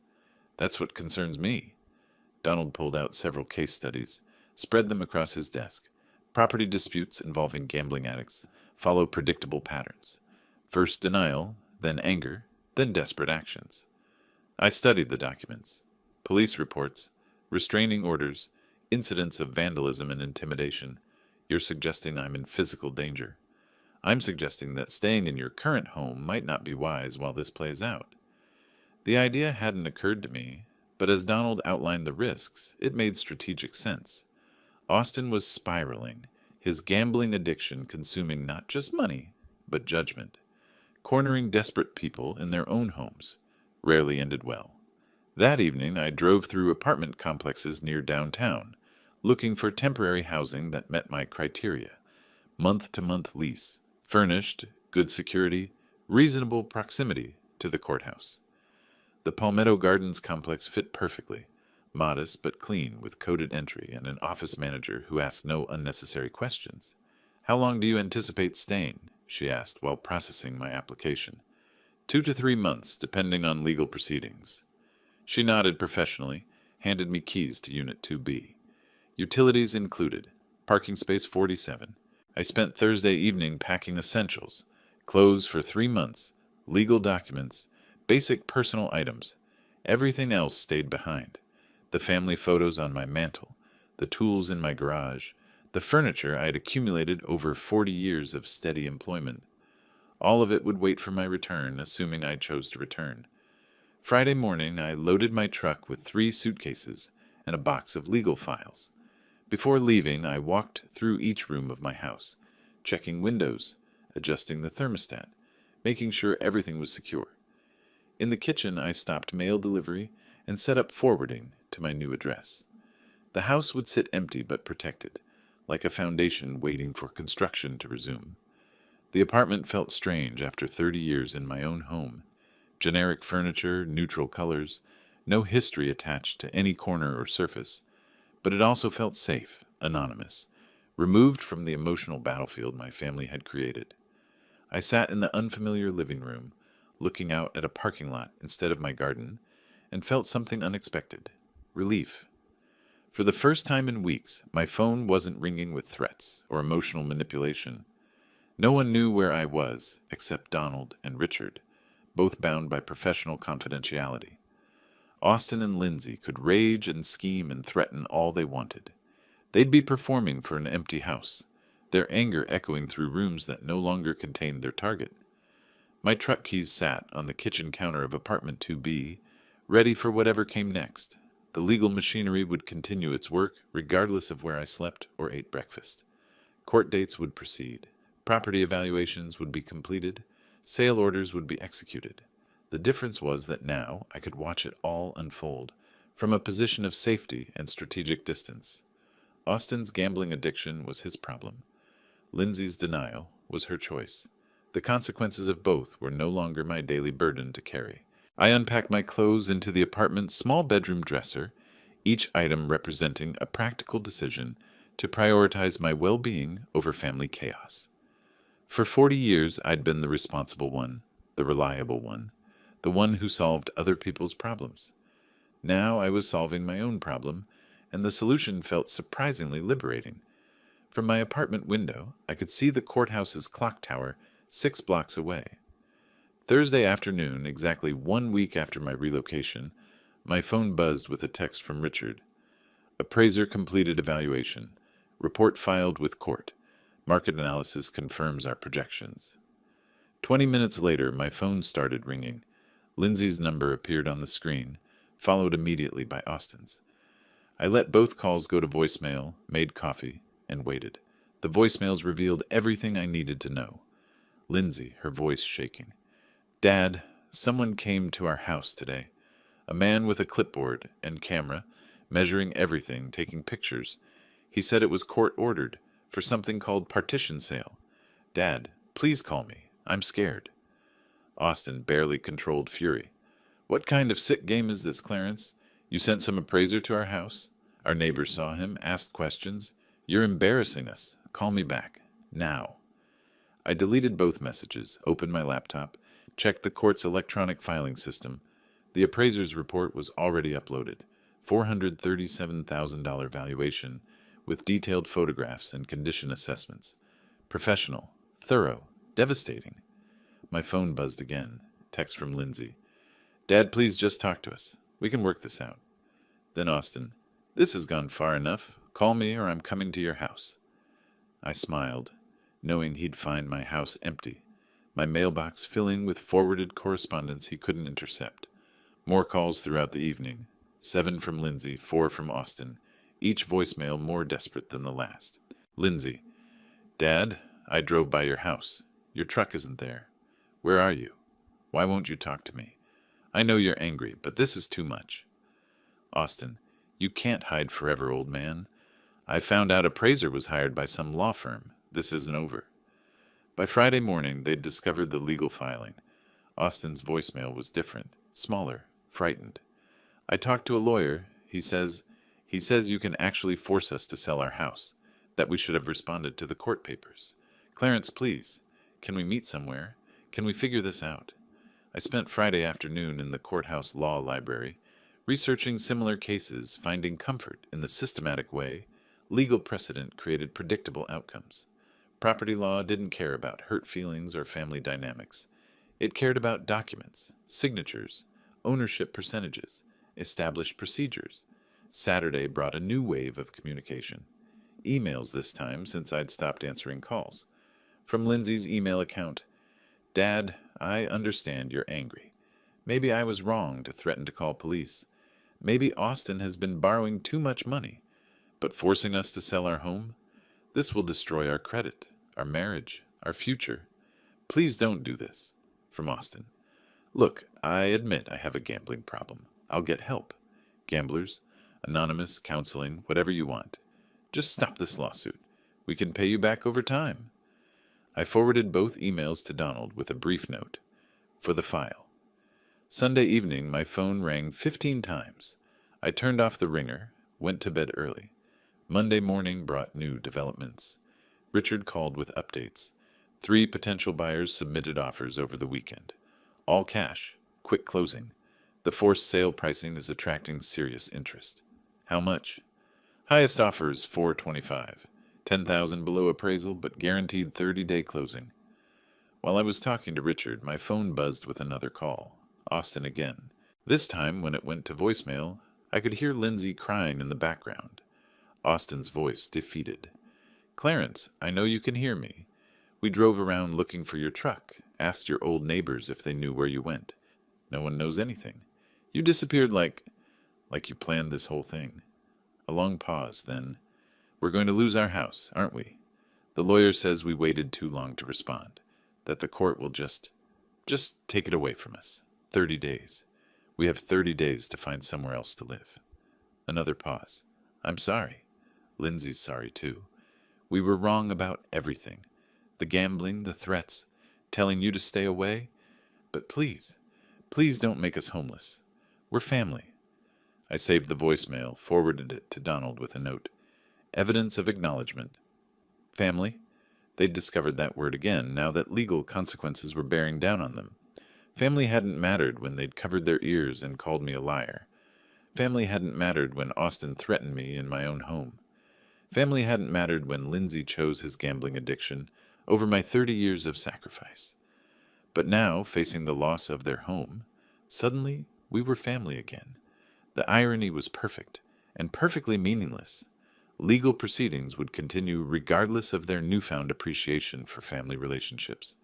That's what concerns me." Donald pulled out several case studies, spread them across his desk. Property disputes involving gambling addicts follow predictable patterns. First denial, then anger, then desperate actions. I studied the documents. Police reports, restraining orders, incidents of vandalism and intimidation. You're suggesting I'm in physical danger. I'm suggesting that staying in your current home might not be wise while this plays out. The idea hadn't occurred to me, but as Donald outlined the risks, it made strategic sense. Austin was spiraling, his gambling addiction consuming not just money, but judgment. Cornering desperate people in their own homes rarely ended well. That evening, I drove through apartment complexes near downtown, looking for temporary housing that met my criteria. Month-to-month lease, furnished, good security, reasonable proximity to the courthouse. The Palmetto Gardens complex fit perfectly, modest but clean with coded entry and an office manager who asked no unnecessary questions. "How long do you anticipate staying?" she asked while processing my application. 2 to 3 months, depending on legal proceedings. She nodded professionally, handed me keys to Unit 2B. Utilities included, parking space 47. I spent Thursday evening packing essentials, clothes for 3 months, legal documents, basic personal items. Everything else stayed behind. The family photos on my mantle, the tools in my garage, the furniture I had accumulated over 40 years of steady employment. All of it would wait for my return, assuming I chose to return. Friday morning, I loaded my truck with 3 suitcases and a box of legal files. Before leaving, I walked through each room of my house, checking windows, adjusting the thermostat, making sure everything was secure. In the kitchen, I stopped mail delivery and set up forwarding to my new address. The house would sit empty but protected, like a foundation waiting for construction to resume. The apartment felt strange after 30 years in my own home. Generic furniture, neutral colors, no history attached to any corner or surface. But it also felt safe, anonymous, removed from the emotional battlefield my family had created. I sat in the unfamiliar living room, looking out at a parking lot instead of my garden, and felt something unexpected: relief. For the first time in weeks, my phone wasn't ringing with threats or emotional manipulation. No one knew where I was, except Donald and Richard, both bound by professional confidentiality. Austin and Lindsay could rage and scheme and threaten all they wanted. They'd be performing for an empty house, their anger echoing through rooms that no longer contained their target. My truck keys sat on the kitchen counter of apartment 2B, ready for whatever came next. The legal machinery would continue its work regardless of where I slept or ate breakfast. Court dates would proceed. Property evaluations would be completed. Sale orders would be executed. The difference was that now I could watch it all unfold, from a position of safety and strategic distance. Austin's gambling addiction was his problem. Lindsay's denial was her choice. The consequences of both were no longer my daily burden to carry. I unpacked my clothes into the apartment's small bedroom dresser, each item representing a practical decision to prioritize my well-being over family chaos. For 40 years, I'd been the responsible one, the reliable one, the one who solved other people's problems. Now I was solving my own problem, and the solution felt surprisingly liberating. From my apartment window, I could see the courthouse's clock tower 6 blocks away. Thursday afternoon, exactly 1 week after my relocation, my phone buzzed with a text from Richard. Appraiser completed evaluation. Report filed with court. Market analysis confirms our projections. 20 minutes later, my phone started ringing. Lindsay's number appeared on the screen, followed immediately by Austin's. I let both calls go to voicemail, made coffee, and waited. The voicemails revealed everything I needed to know. Lindsay, her voice shaking. Dad, someone came to our house today. A man with a clipboard and camera, measuring everything, taking pictures. He said it was court-ordered for something called partition sale. Dad, please call me. I'm scared. Austin barely controlled fury. What kind of sick game is this, Clarence? You sent some appraiser to our house? Our neighbors saw him, asked questions. You're embarrassing us. Call me back. Now. I deleted both messages, opened my laptop, checked the court's electronic filing system. The appraiser's report was already uploaded. $437,000 valuation, with detailed photographs and condition assessments. Professional, thorough, devastating. My phone buzzed again. Text from Lindsay. Dad, please just talk to us. We can work this out. Then Austin. This has gone far enough. Call me or I'm coming to your house. I smiled, knowing he'd find my house empty, my mailbox filling with forwarded correspondence he couldn't intercept. More calls throughout the evening. 7 from Lindsay, 4 from Austin, each voicemail more desperate than the last. Lindsay. Dad, I drove by your house. Your truck isn't there. Where are you? Why won't you talk to me? I know you're angry, but this is too much. Austin. You can't hide forever, old man. I found out appraiser was hired by some law firm. This isn't over. By Friday morning, they'd discovered the legal filing. Austin's voicemail was different, smaller, frightened. I talked to a lawyer. He says you can actually force us to sell our house, that we should have responded to the court papers. Clarence, please, can we meet somewhere? Can we figure this out? I spent Friday afternoon in the courthouse law library, researching similar cases, finding comfort in the systematic way legal precedent created predictable outcomes. Property law didn't care about hurt feelings or family dynamics. It cared about documents, signatures, ownership percentages, established procedures. Saturday brought a new wave of communication. Emails this time, since I'd stopped answering calls. From Lindsay's email account. Dad, I understand you're angry. Maybe I was wrong to threaten to call police. Maybe Austin has been borrowing too much money. But forcing us to sell our home? This will destroy our credit, our marriage, our future. Please don't do this. From Austin. Look, I admit I have a gambling problem. I'll get help. Gamblers, anonymous, counseling, whatever you want. Just stop this lawsuit. We can pay you back over time. I forwarded both emails to Donald with a brief note. For the file. Sunday evening, my phone rang 15 times. I turned off the ringer, went to bed early. Monday morning brought new developments. Richard called with updates. 3 potential buyers submitted offers over the weekend. All cash, quick closing. The forced sale pricing is attracting serious interest. How much? Highest offer is $425. $10,000 below appraisal, but guaranteed 30-day closing. While I was talking to Richard, my phone buzzed with another call. Austin again. This time, when it went to voicemail, I could hear Lindsay crying in the background. Austin's voice defeated. Clarence, I know you can hear me. We drove around looking for your truck, asked your old neighbors if they knew where you went. No one knows anything. You disappeared like you planned this whole thing. A long pause, then. We're going to lose our house, aren't we? The lawyer says we waited too long to respond, that the court will just take it away from us. 30 days. We have 30 days to find somewhere else to live. Another pause. I'm sorry. Lindsay's sorry, too. We were wrong about everything. The gambling, the threats, telling you to stay away. But please don't make us homeless. We're family. I saved the voicemail, forwarded it to Donald with a note. Evidence of acknowledgement. Family? They'd discovered that word again, now that legal consequences were bearing down on them. Family hadn't mattered when they'd covered their ears and called me a liar. Family hadn't mattered when Austin threatened me in my own home. Family hadn't mattered when Lindsay chose his gambling addiction over my 30 years of sacrifice. But now, facing the loss of their home, suddenly we were family again. The irony was perfect, and perfectly meaningless. Legal proceedings would continue regardless of their newfound appreciation for family relationships.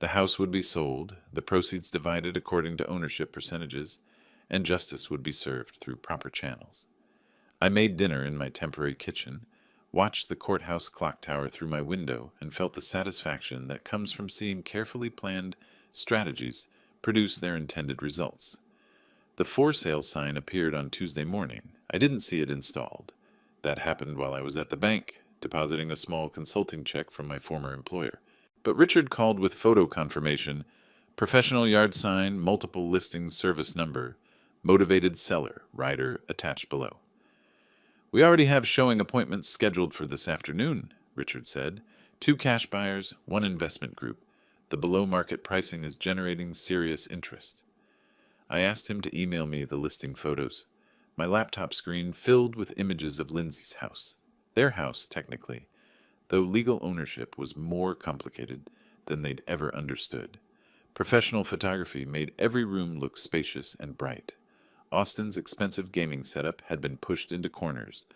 The house would be sold, the proceeds divided according to ownership percentages, and justice would be served through proper channels. I made dinner in my temporary kitchen, watched the courthouse clock tower through my window, and felt the satisfaction that comes from seeing carefully planned strategies produce their intended results. The for sale sign appeared on Tuesday morning. I didn't see it installed. That happened while I was at the bank, depositing a small consulting check from my former employer. But Richard called with photo confirmation, professional yard sign, multiple listings service number, motivated seller, rider attached below. "We already have showing appointments scheduled for this afternoon," Richard said. "2 cash buyers, 1 investment group. The below-market pricing is generating serious interest." I asked him to email me the listing photos. My laptop screen filled with images of Lindsay's house. Their house, technically, though legal ownership was more complicated than they'd ever understood. Professional photography made every room look spacious and bright. Austin's expensive gaming setup had been pushed into corners,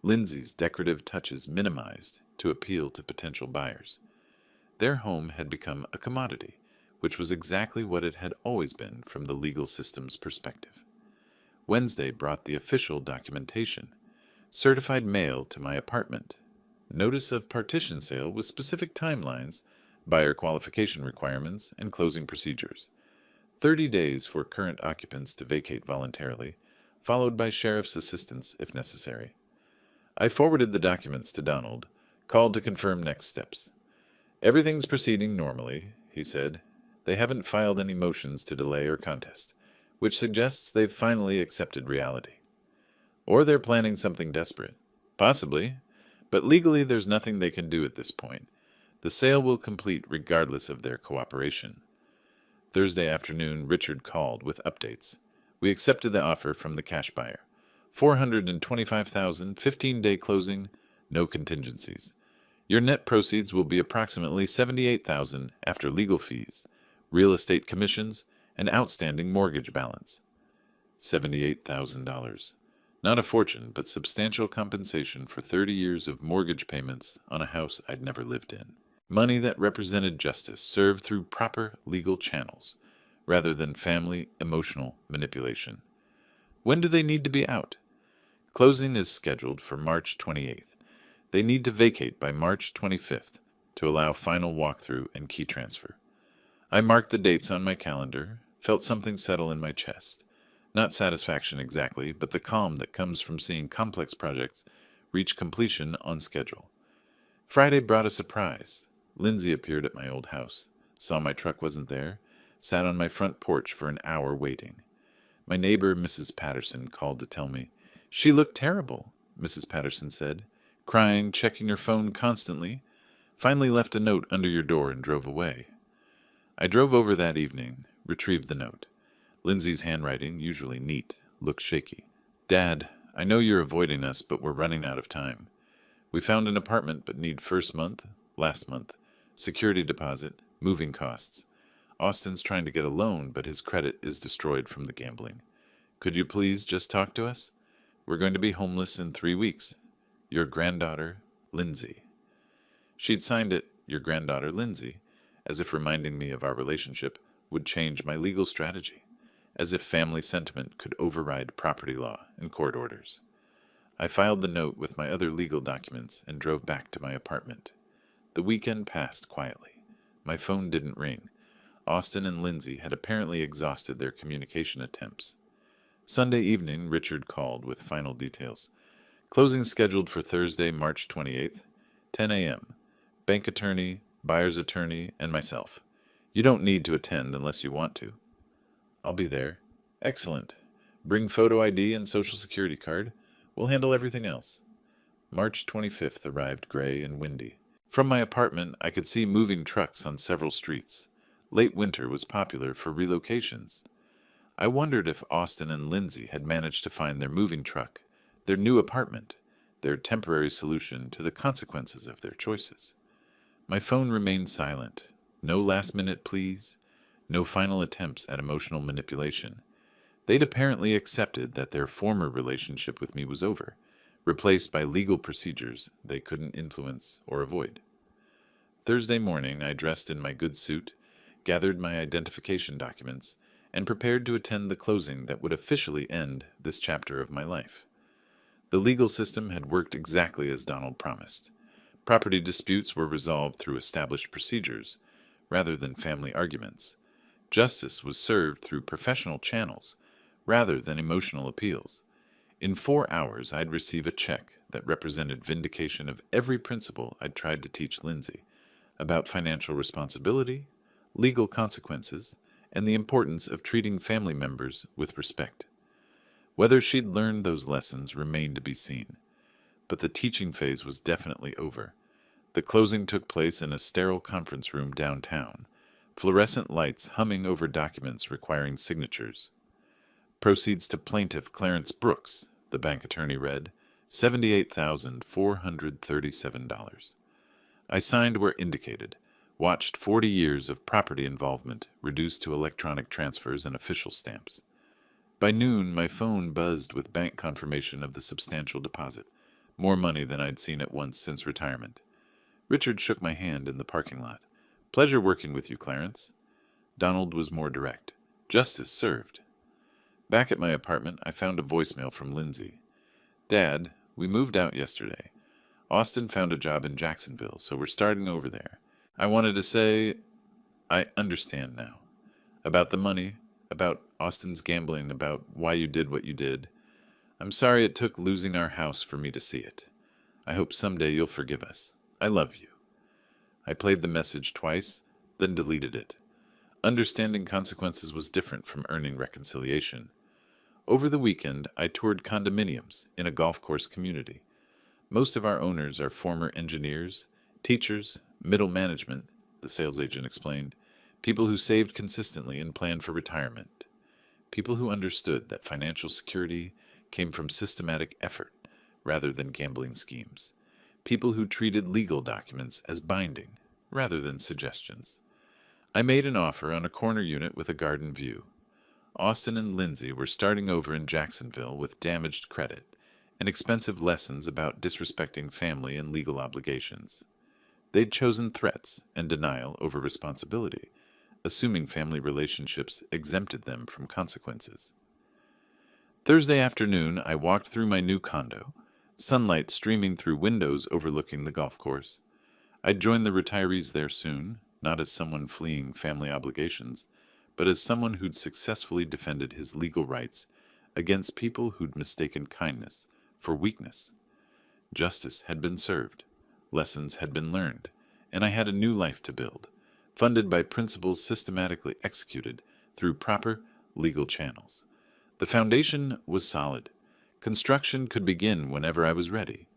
Lindsay's decorative touches minimized to appeal to potential buyers. Their home had become a commodity, which was exactly what it had always been from the legal system's perspective. Wednesday brought the official documentation, certified mail to my apartment, notice of partition sale with specific timelines, buyer qualification requirements, and closing procedures. 30 days for current occupants to vacate voluntarily, followed by sheriff's assistance if necessary. I forwarded the documents to Donald, called to confirm next steps. "Everything's proceeding normally," he said. "They haven't filed any motions to delay or contest, which suggests they've finally accepted reality. Or they're planning something desperate. Possibly, but legally there's nothing they can do at this point. The sale will complete regardless of their cooperation." Thursday afternoon, Richard called with updates. "We accepted the offer from the cash buyer. $425,000, 15-day closing, no contingencies. Your net proceeds will be approximately $78,000 after legal fees, real estate commissions, and outstanding mortgage balance." $78,000. Not a fortune, but substantial compensation for 30 years of mortgage payments on a house I'd never lived in. Money that represented justice served through proper legal channels, rather than family emotional manipulation. When do they need to be out? Closing is scheduled for March 28th. They need to vacate by March 25th to allow final walkthrough and key transfer. I marked the dates on my calendar, felt something settle in my chest. Not satisfaction exactly, but the calm that comes from seeing complex projects reach completion on schedule. Friday brought a surprise. Lindsay appeared at my old house, saw my truck wasn't there, sat on my front porch for an hour waiting. My neighbor, Mrs. Patterson, called to tell me. "She looked terrible," Mrs. Patterson said, "crying, checking her phone constantly. Finally left a note under your door and drove away." I drove over that evening, retrieved the note. Lindsay's handwriting, usually neat, looked shaky. "Dad, I know you're avoiding us, but we're running out of time. We found an apartment but need first month, last month, security deposit, moving costs. Austin's trying to get a loan, but his credit is destroyed from the gambling. Could you please just talk to us? We're going to be homeless in 3 weeks. Your granddaughter, Lindsay." She'd signed it, "Your granddaughter, Lindsay," as if reminding me of our relationship would change my legal strategy, as if family sentiment could override property law and court orders. I filed the note with my other legal documents and drove back to my apartment. The weekend passed quietly. My phone didn't ring. Austin and Lindsay had apparently exhausted their communication attempts. Sunday evening, Richard called with final details. "Closing scheduled for Thursday, March 28th, 10 a.m. Bank attorney, buyer's attorney, and myself. You don't need to attend unless you want to." "I'll be there." "Excellent. Bring photo ID and social security card. We'll handle everything else." March 25th arrived gray and windy. From my apartment, I could see moving trucks on several streets. Late winter was popular for relocations. I wondered if Austin and Lindsay had managed to find their moving truck, their new apartment, their temporary solution to the consequences of their choices. My phone remained silent. No last-minute pleas, No final attempts at emotional manipulation. They'd apparently accepted that their former relationship with me was over, replaced by legal procedures they couldn't influence or avoid. Thursday morning, I dressed in my good suit, gathered my identification documents, and prepared to attend the closing that would officially end this chapter of my life. The legal system had worked exactly as Donald promised. Property disputes were resolved through established procedures, rather than family arguments. Justice was served through professional channels, rather than emotional appeals. In 4 hours, I'd receive a check that represented vindication of every principle I'd tried to teach Lindsay about financial responsibility, legal consequences, and the importance of treating family members with respect. Whether she'd learned those lessons remained to be seen, but the teaching phase was definitely over. The closing took place in a sterile conference room downtown, fluorescent lights humming over documents requiring signatures. Proceeds to plaintiff Clarence Brooks, the bank attorney read, $78,437. I signed where indicated, watched 40 years of property involvement reduced to electronic transfers and official stamps. By noon, my phone buzzed with bank confirmation of the substantial deposit, more money than I'd seen at once since retirement. Richard shook my hand in the parking lot. Pleasure working with you, Clarence. Donald was more direct. Justice served. Back at my apartment, I found a voicemail from Lindsay. Dad, we moved out yesterday. Austin found a job in Jacksonville, so we're starting over there. I wanted to say, I understand now. About the money, about Austin's gambling, about why you did what you did. I'm sorry it took losing our house for me to see it. I hope someday you'll forgive us. I love you. I played the message twice, then deleted it. Understanding consequences was different from earning reconciliation. Over the weekend, I toured condominiums in a golf course community. Most of our owners are former engineers, teachers, middle management, the sales agent explained, people who saved consistently and planned for retirement, people who understood that financial security came from systematic effort rather than gambling schemes, people who treated legal documents as binding rather than suggestions. I made an offer on a corner unit with a garden view. Austin and Lindsay were starting over in Jacksonville with damaged credit and expensive lessons about disrespecting family and legal obligations. They'd chosen threats and denial over responsibility, assuming family relationships exempted them from consequences. Thursday afternoon, I walked through my new condo, sunlight streaming through windows overlooking the golf course. I'd join the retirees there soon, not as someone fleeing family obligations, but as someone who'd successfully defended his legal rights against people who'd mistaken kindness for weakness. Justice had been served, lessons had been learned, and I had a new life to build, funded by principles systematically executed through proper legal channels. The foundation was solid. Construction could begin whenever I was ready.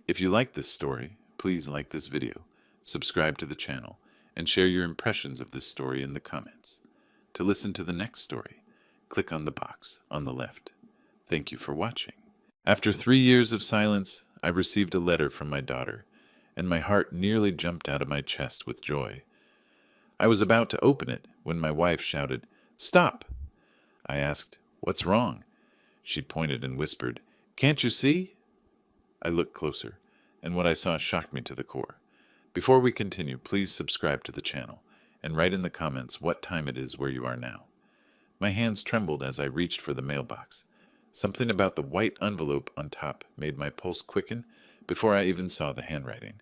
If you like this story, please like this video, subscribe to the channel, and share your impressions of this story in the comments. To listen to the next story, click on the box on the left. Thank you for watching. After 3 years of silence, I received a letter from my daughter, and my heart nearly jumped out of my chest with joy. I was about to open it when my wife shouted, "Stop!" I asked, "What's wrong?" She pointed and whispered, "Can't you see?" I looked closer, and what I saw shocked me to the core. Before we continue, please subscribe to the channel and write in the comments what time it is where you are now. My hands trembled as I reached for the mailbox. Something about the white envelope on top made my pulse quicken before I even saw the handwriting.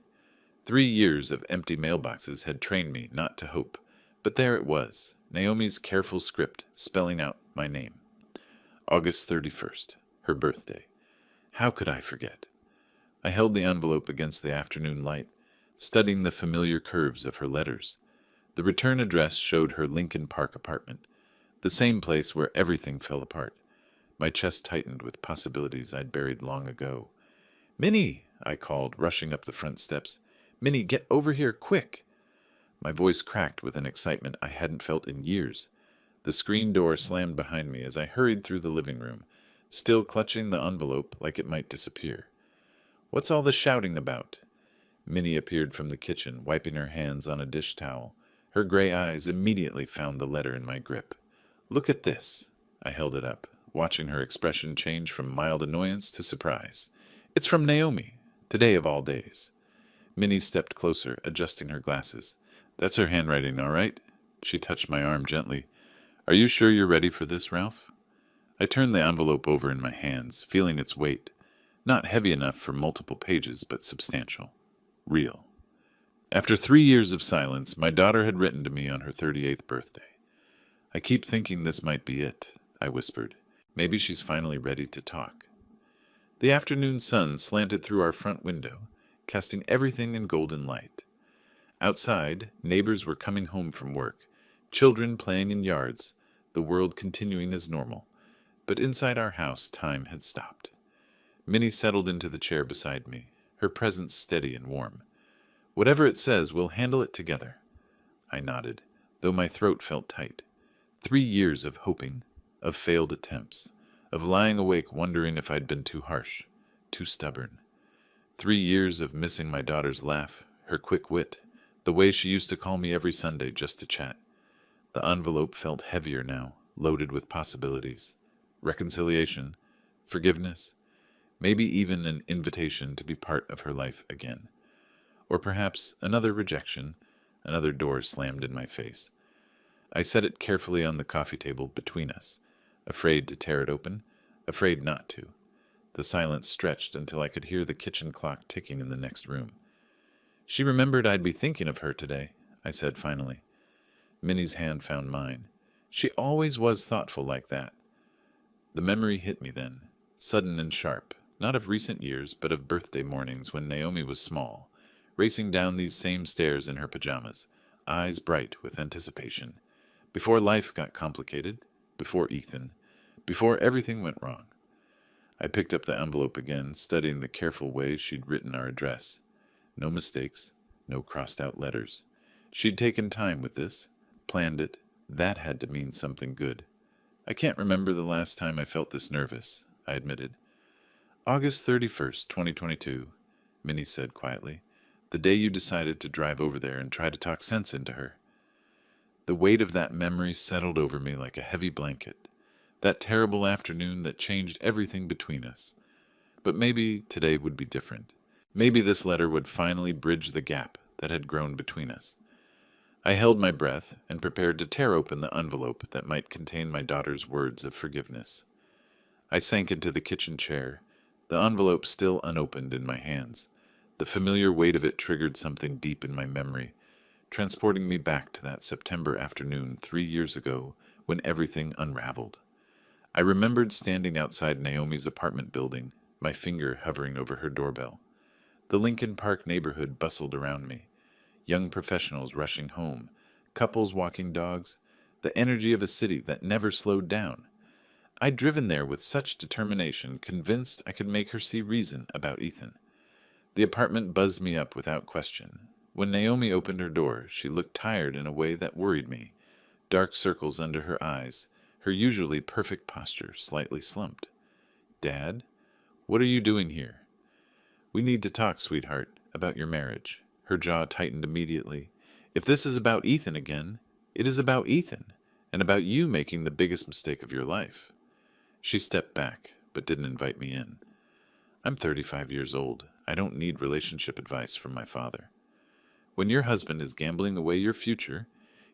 3 years of empty mailboxes had trained me not to hope, but there it was, Naomi's careful script spelling out my name. August 31st, her birthday. How could I forget? I held the envelope against the afternoon light, studying the familiar curves of her letters. The return address showed her Lincoln Park apartment, the same place where everything fell apart. My chest tightened with possibilities I'd buried long ago. "Minnie!" I called, rushing up the front steps. "Minnie, get over here, quick!" My voice cracked with an excitement I hadn't felt in years. The screen door slammed behind me as I hurried through the living room, still clutching the envelope like it might disappear. "What's all the shouting about?" Minnie appeared from the kitchen, wiping her hands on a dish towel. Her gray eyes immediately found the letter in my grip. "Look at this." I held it up, watching her expression change from mild annoyance to surprise. "It's from Naomi, today of all days." Minnie stepped closer, adjusting her glasses. "That's her handwriting, all right?" She touched my arm gently. "Are you sure you're ready for this, Ralph?" I turned the envelope over in my hands, feeling its weight. Not heavy enough for multiple pages, but substantial. Real. After 3 years of silence, my daughter had written to me on her 38th birthday. "I keep thinking this might be it," I whispered. "Maybe she's finally ready to talk." The afternoon sun slanted through our front window, casting everything in golden light. Outside, neighbors were coming home from work, children playing in yards, the world continuing as normal. But inside our house, time had stopped. Minnie settled into the chair beside me, her presence steady and warm. "Whatever it says, we'll handle it together." I nodded, though my throat felt tight. 3 years of hoping, of failed attempts, of lying awake wondering if I'd been too harsh, too stubborn. 3 years of missing my daughter's laugh, her quick wit, the way she used to call me every Sunday just to chat. The envelope felt heavier now, loaded with possibilities. Reconciliation, forgiveness, maybe even an invitation to be part of her life again. Or perhaps another rejection, another door slammed in my face. I set it carefully on the coffee table between us, afraid to tear it open, afraid not to. The silence stretched until I could hear the kitchen clock ticking in the next room. "She remembered I'd be thinking of her today," I said finally. Minnie's hand found mine. She always was thoughtful like that. The memory hit me then, sudden and sharp, not of recent years, but of birthday mornings when Naomi was small, racing down these same stairs in her pajamas, eyes bright with anticipation. Before life got complicated, before Ethan, before everything went wrong. I picked up the envelope again, studying the careful way she'd written our address. No mistakes, no crossed-out letters. She'd taken time with this, planned it. That had to mean something good. "I can't remember the last time I felt this nervous," I admitted. "August 31st, 2022, Minnie said quietly. "The day you decided to drive over there and try to talk sense into her." The weight of that memory settled over me like a heavy blanket. That terrible afternoon that changed everything between us. But maybe today would be different. Maybe this letter would finally bridge the gap that had grown between us. I held my breath and prepared to tear open the envelope that might contain my daughter's words of forgiveness. I sank into the kitchen chair, the envelope still unopened in my hands. The familiar weight of it triggered something deep in my memory, transporting me back to that September afternoon 3 years ago when everything unraveled. I remembered standing outside Naomi's apartment building, my finger hovering over her doorbell. The Lincoln Park neighborhood bustled around me. Young professionals rushing home, couples walking dogs, the energy of a city that never slowed down. I'd driven there with such determination, convinced I could make her see reason about Ethan. The apartment buzzed me up without question. When Naomi opened her door, she looked tired in a way that worried me. Dark circles under her eyes, her usually perfect posture slightly slumped. "Dad, what are you doing here?" "We need to talk, sweetheart, about your marriage." Her jaw tightened immediately. "If this is about Ethan again, it is about Ethan, and about you making the biggest mistake of your life." She stepped back, but didn't invite me in. "I'm 35 years old. I don't need relationship advice from my father. When your husband is gambling away your future,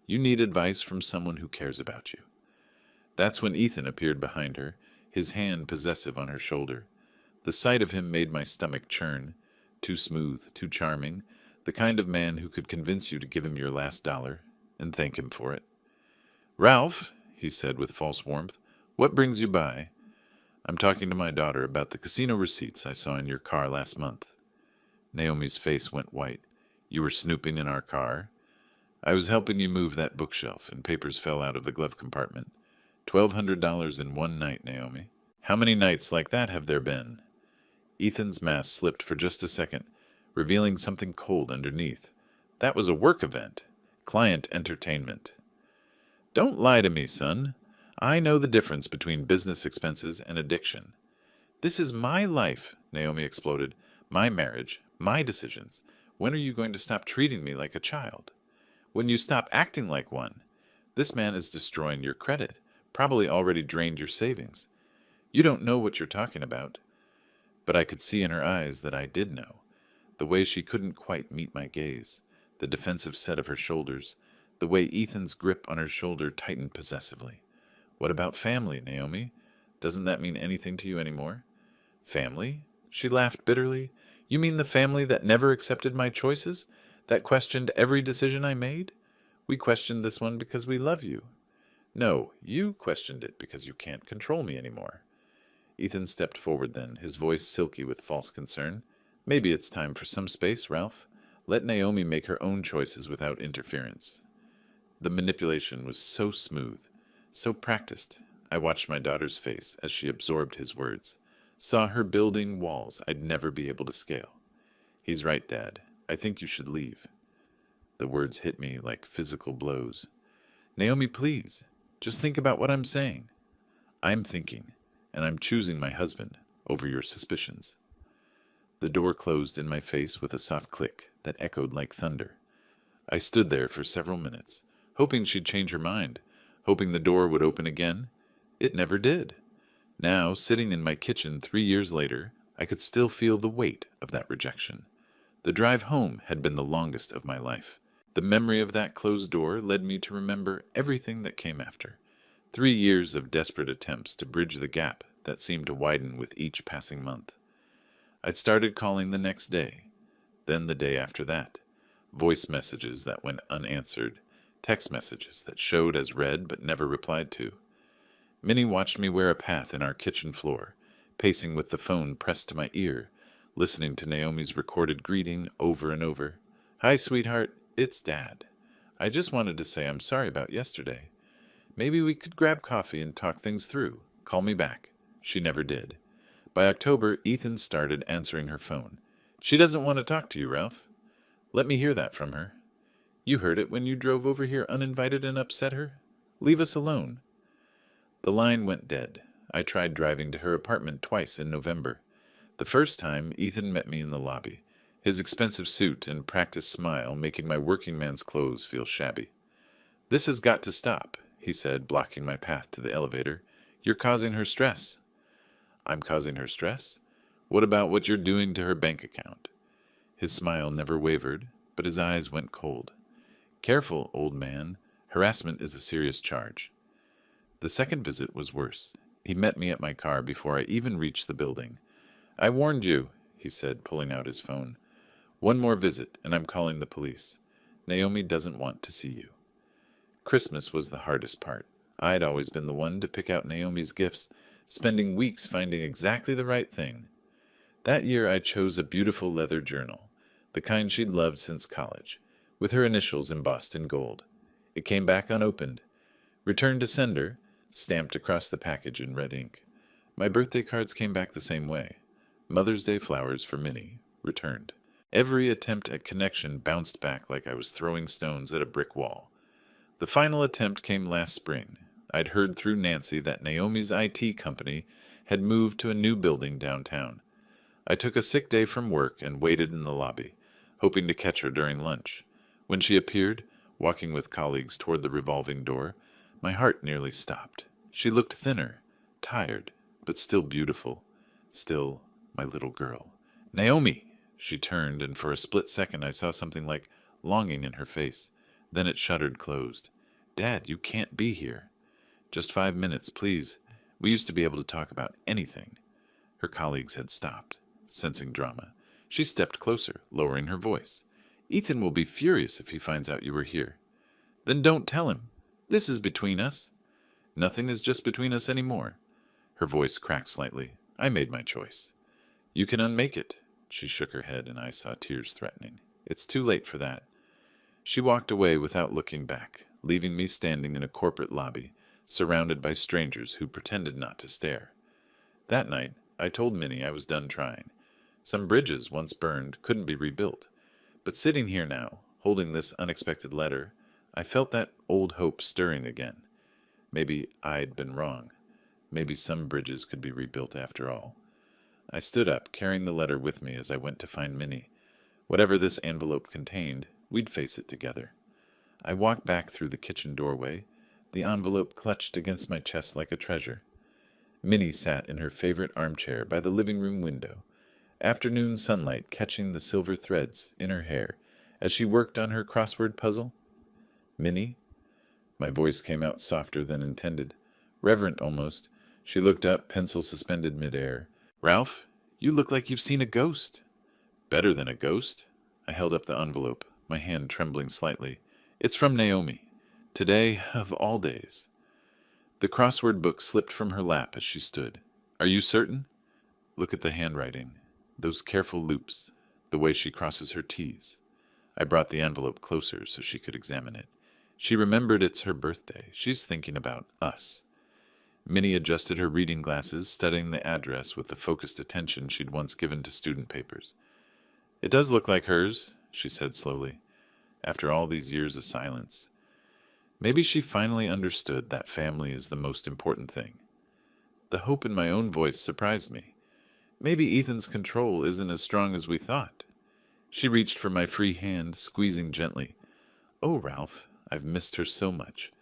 you need advice from someone who cares about you." That's when Ethan appeared behind her, his hand possessive on her shoulder. The sight of him made my stomach churn. Too smooth, too charming, the kind of man who could convince you to give him your last dollar and thank him for it. "Ralph," he said with false warmth, "what brings you by?" "I'm talking to my daughter about the casino receipts I saw in your car last month." Naomi's face went white. "You were snooping in our car?" "I was helping you move that bookshelf, and papers fell out of the glove compartment. $1,200 in one night, Naomi. How many nights like that have there been?" Ethan's mask slipped for just a second, revealing something cold underneath. "That was a work event. Client entertainment." "Don't lie to me, son. I know the difference between business expenses and addiction." "This is my life," Naomi exploded. "My marriage, my decisions. When are you going to stop treating me like a child?" When you stop acting like one. This man is destroying your credit, probably already drained your savings. You don't know what you're talking about. But I could see in her eyes that I did know. The way she couldn't quite meet my gaze, the defensive set of her shoulders, the way Ethan's grip on her shoulder tightened possessively. What about family, Naomi? Doesn't that mean anything to you anymore? Family? She laughed bitterly. You mean the family that never accepted my choices? That questioned every decision I made? We questioned this one because we love you. No, you questioned it because you can't control me anymore. Ethan stepped forward then, his voice silky with false concern. Maybe it's time for some space, Ralph. Let Naomi make her own choices without interference. The manipulation was so smooth, so practiced. I watched my daughter's face as she absorbed his words, saw her building walls I'd never be able to scale. He's right, Dad. I think you should leave. The words hit me like physical blows. Naomi, please, just think about what I'm saying. I'm thinking, and I'm choosing my husband over your suspicions. The door closed in my face with a soft click that echoed like thunder. I stood there for several minutes, hoping she'd change her mind, hoping the door would open again. It never did. Now, sitting in my kitchen 3 years later, I could still feel the weight of that rejection. The drive home had been the longest of my life. The memory of that closed door led me to remember everything that came after. 3 years of desperate attempts to bridge the gap that seemed to widen with each passing month. I'd started calling the next day, then the day after that. Voice messages that went unanswered, text messages that showed as read but never replied to. Minnie watched me wear a path in our kitchen floor, pacing with the phone pressed to my ear, listening to Naomi's recorded greeting over and over. Hi, sweetheart, it's Dad. I just wanted to say I'm sorry about yesterday. Maybe we could grab coffee and talk things through. Call me back. She never did. By October, Ethan started answering her phone. She doesn't want to talk to you, Ralph. Let me hear that from her. You heard it when you drove over here uninvited and upset her? Leave us alone. The line went dead. I tried driving to her apartment twice in November. The first time, Ethan met me in the lobby, his expensive suit and practiced smile making my working man's clothes feel shabby. This has got to stop, he said, blocking my path to the elevator. You're causing her stress. I'm causing her stress? What about what you're doing to her bank account? His smile never wavered, but his eyes went cold. Careful, old man. Harassment is a serious charge. The second visit was worse. He met me at my car before I even reached the building. I warned you, he said, pulling out his phone. One more visit, and I'm calling the police. Naomi doesn't want to see you. Christmas was the hardest part. I'd always been the one to pick out Naomi's gifts, spending weeks finding exactly the right thing. That year I chose a beautiful leather journal, the kind she'd loved since college, with her initials embossed in gold. It came back unopened. Returned to sender, stamped across the package in red ink. My birthday cards came back the same way. Mother's Day flowers for Minnie, returned. Every attempt at connection bounced back like I was throwing stones at a brick wall. The final attempt came last spring. I'd heard through Nancy that Naomi's IT company had moved to a new building downtown. I took a sick day from work and waited in the lobby, hoping to catch her during lunch. When she appeared, walking with colleagues toward the revolving door, my heart nearly stopped. She looked thinner, tired, but still beautiful. Still my little girl. Naomi! She turned, and for a split second I saw something like longing in her face. Then it shuttered closed. Dad, you can't be here. Just 5 minutes, please. We used to be able to talk about anything. Her colleagues had stopped, sensing drama. She stepped closer, lowering her voice. Ethan will be furious if he finds out you were here. Then don't tell him. This is between us. Nothing is just between us anymore. Her voice cracked slightly. I made my choice. You can unmake it. She shook her head, and I saw tears threatening. It's too late for that. She walked away without looking back, leaving me standing in a corporate lobby, surrounded by strangers who pretended not to stare. That night, I told Minnie I was done trying. Some bridges, once burned, couldn't be rebuilt. But sitting here now, holding this unexpected letter, I felt that old hope stirring again. Maybe I'd been wrong. Maybe some bridges could be rebuilt after all. I stood up, carrying the letter with me as I went to find Minnie. Whatever this envelope contained, we'd face it together. I walked back through the kitchen doorway, the envelope clutched against my chest like a treasure. Minnie sat in her favorite armchair by the living room window, afternoon sunlight catching the silver threads in her hair as she worked on her crossword puzzle. Minnie? My voice came out softer than intended, reverent almost. She looked up, pencil suspended midair. Ralph, you look like you've seen a ghost. Better than a ghost? I held up the envelope, my hand trembling slightly. It's from Naomi. Today, of all days. The crossword book slipped from her lap as she stood. Are you certain? Look at the handwriting, those careful loops, the way she crosses her T's. I brought the envelope closer so she could examine it. She remembered it's her birthday. She's thinking about us. Minnie adjusted her reading glasses, studying the address with the focused attention she'd once given to student papers. It does look like hers, she said slowly, after all these years of silence. Maybe she finally understood that family is the most important thing. The hope in my own voice surprised me. Maybe Ethan's control isn't as strong as we thought. She reached for my free hand, squeezing gently. Oh, Ralph, I've missed her so much.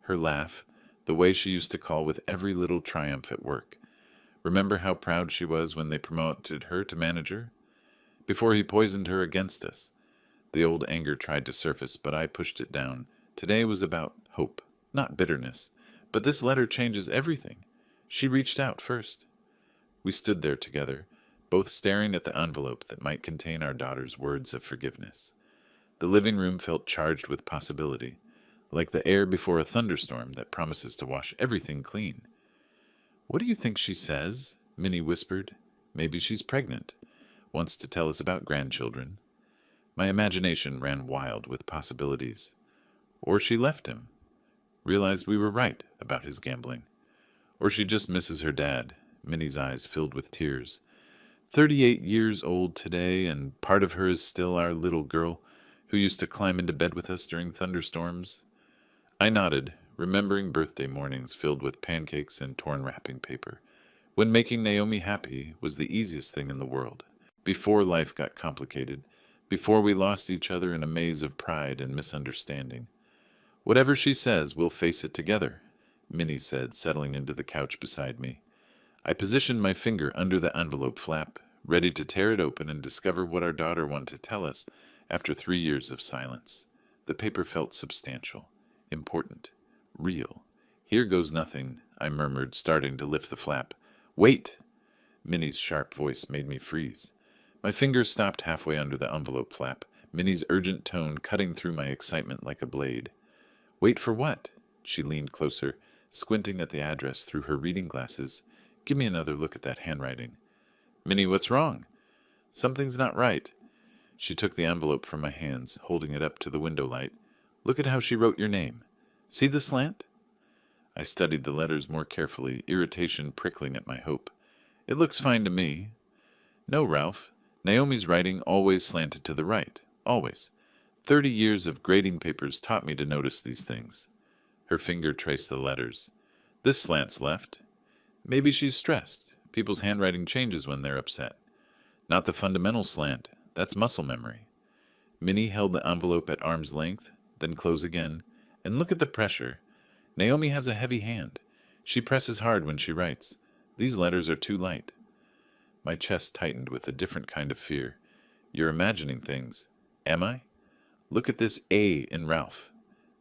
Her laugh, the way she used to call with every little triumph at work. Remember how proud she was when they promoted her to manager? Before he poisoned her against us. The old anger tried to surface, but I pushed it down. Today was about hope, not bitterness. But this letter changes everything. She reached out first. We stood there together, both staring at the envelope that might contain our daughter's words of forgiveness. The living room felt charged with possibility, like the air before a thunderstorm that promises to wash everything clean. What do you think she says? Minnie whispered. Maybe she's pregnant. Wants to tell us about grandchildren. My imagination ran wild with possibilities. Or she left him. Realized we were right about his gambling. Or she just misses her dad. Minnie's eyes filled with tears. 38 years old today, and part of her is still our little girl who used to climb into bed with us during thunderstorms. I nodded, remembering birthday mornings filled with pancakes and torn wrapping paper, when making Naomi happy was the easiest thing in the world. Before life got complicated, before we lost each other in a maze of pride and misunderstanding. Whatever she says, we'll face it together, Minnie said, settling into the couch beside me. I positioned my finger under the envelope flap, ready to tear it open and discover what our daughter wanted to tell us after 3 years of silence. The paper felt substantial, important, real. Here goes nothing, I murmured, starting to lift the flap. Wait! Minnie's sharp voice made me freeze. My fingers stopped halfway under the envelope flap, Minnie's urgent tone cutting through my excitement like a blade. Wait for what? She leaned closer, squinting at the address through her reading glasses. Give me another look at that handwriting. Minnie, what's wrong? Something's not right. She took the envelope from my hands, holding it up to the window light. Look at how she wrote your name. See the slant? I studied the letters more carefully, irritation prickling at my hope. It looks fine to me. No, Ralph. Naomi's writing always slanted to the right. Always. 30 years of grading papers taught me to notice these things. Her finger traced the letters. This slant's left. Maybe she's stressed. People's handwriting changes when they're upset. Not the fundamental slant. That's muscle memory. Minnie held the envelope at arm's length, then close again. And look at the pressure. Naomi has a heavy hand. She presses hard when she writes. These letters are too light. My chest tightened with a different kind of fear. You're imagining things. Am I? Look at this A in Ralph.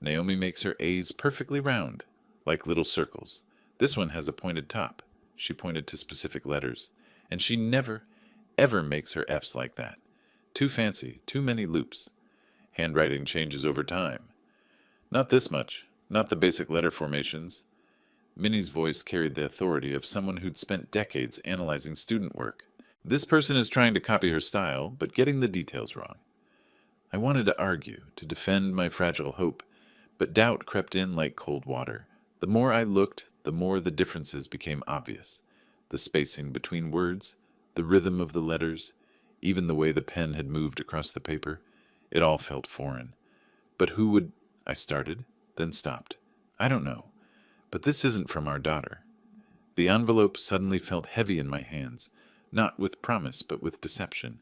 Naomi makes her A's perfectly round, like little circles. This one has a pointed top. She pointed to specific letters. And she never, ever makes her F's like that. Too fancy, too many loops. Handwriting changes over time. Not this much, not the basic letter formations. Minnie's voice carried the authority of someone who'd spent decades analyzing student work. This person is trying to copy her style, but getting the details wrong. I wanted to argue, to defend my fragile hope, but doubt crept in like cold water. The more I looked, the more the differences became obvious. The spacing between words, the rhythm of the letters, even the way the pen had moved across the paper. It all felt foreign. But who would... I started, then stopped. I don't know. But this isn't from our daughter. The envelope suddenly felt heavy in my hands, not with promise, but with deception.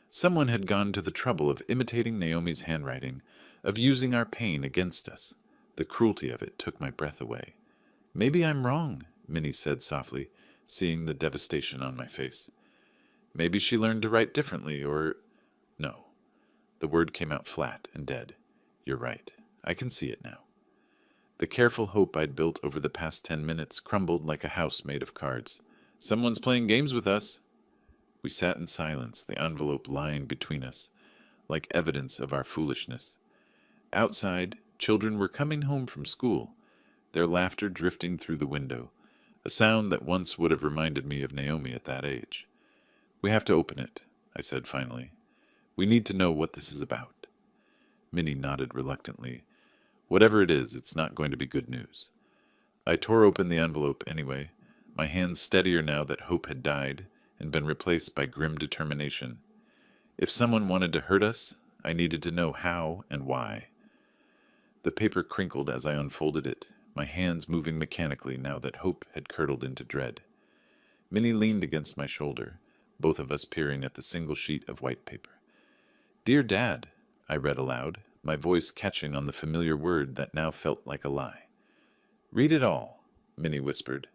Someone had gone to the trouble of imitating Naomi's handwriting, of using our pain against us. The cruelty of it took my breath away. Maybe I'm wrong, Minnie said softly, seeing the devastation on my face. Maybe she learned to write differently, or... No. The word came out flat and dead. You're right. I can see it now. The careful hope I'd built over the past 10 minutes crumbled like a house made of cards. Someone's playing games with us. We sat in silence, the envelope lying between us, like evidence of our foolishness. Outside, children were coming home from school, their laughter drifting through the window, a sound that once would have reminded me of Naomi at that age. We have to open it, I said finally. We need to know what this is about. Minnie nodded reluctantly. Whatever it is, it's not going to be good news. I tore open the envelope anyway, my hands steadier now that hope had died and been replaced by grim determination. If someone wanted to hurt us, I needed to know how and why. The paper crinkled as I unfolded it, my hands moving mechanically now that hope had curdled into dread. Minnie leaned against my shoulder, both of us peering at the single sheet of white paper. Dear Dad, I read aloud, my voice catching on the familiar word that now felt like a lie. Read it all, Minnie whispered.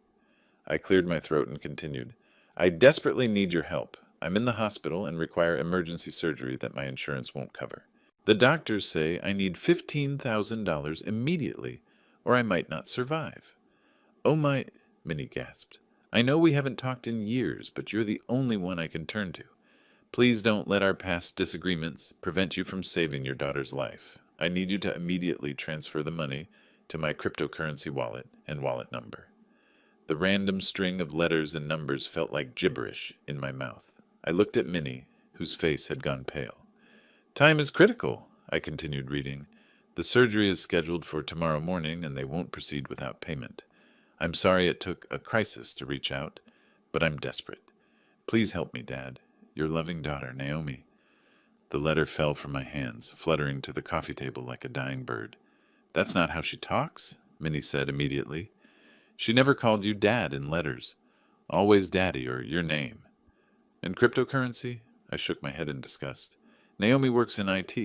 I cleared my throat and continued. I desperately need your help. I'm in the hospital and require emergency surgery that my insurance won't cover. The doctors say I need $15,000 immediately, or I might not survive. Oh my, Minnie gasped. I know we haven't talked in years, but you're the only one I can turn to. Please don't let our past disagreements prevent you from saving your daughter's life. I need you to immediately transfer the money to my cryptocurrency wallet and wallet number. The random string of letters and numbers felt like gibberish in my mouth. I looked at Minnie, whose face had gone pale. Time is critical, I continued reading. The surgery is scheduled for tomorrow morning, and they won't proceed without payment. I'm sorry it took a crisis to reach out, but I'm desperate. Please help me, Dad. Your loving daughter, Naomi. The letter fell from my hands, fluttering to the coffee table like a dying bird. That's not how she talks, Minnie said immediately. She never called you Dad in letters. Always Daddy or your name. And cryptocurrency? I shook my head in disgust. Naomi works in IT.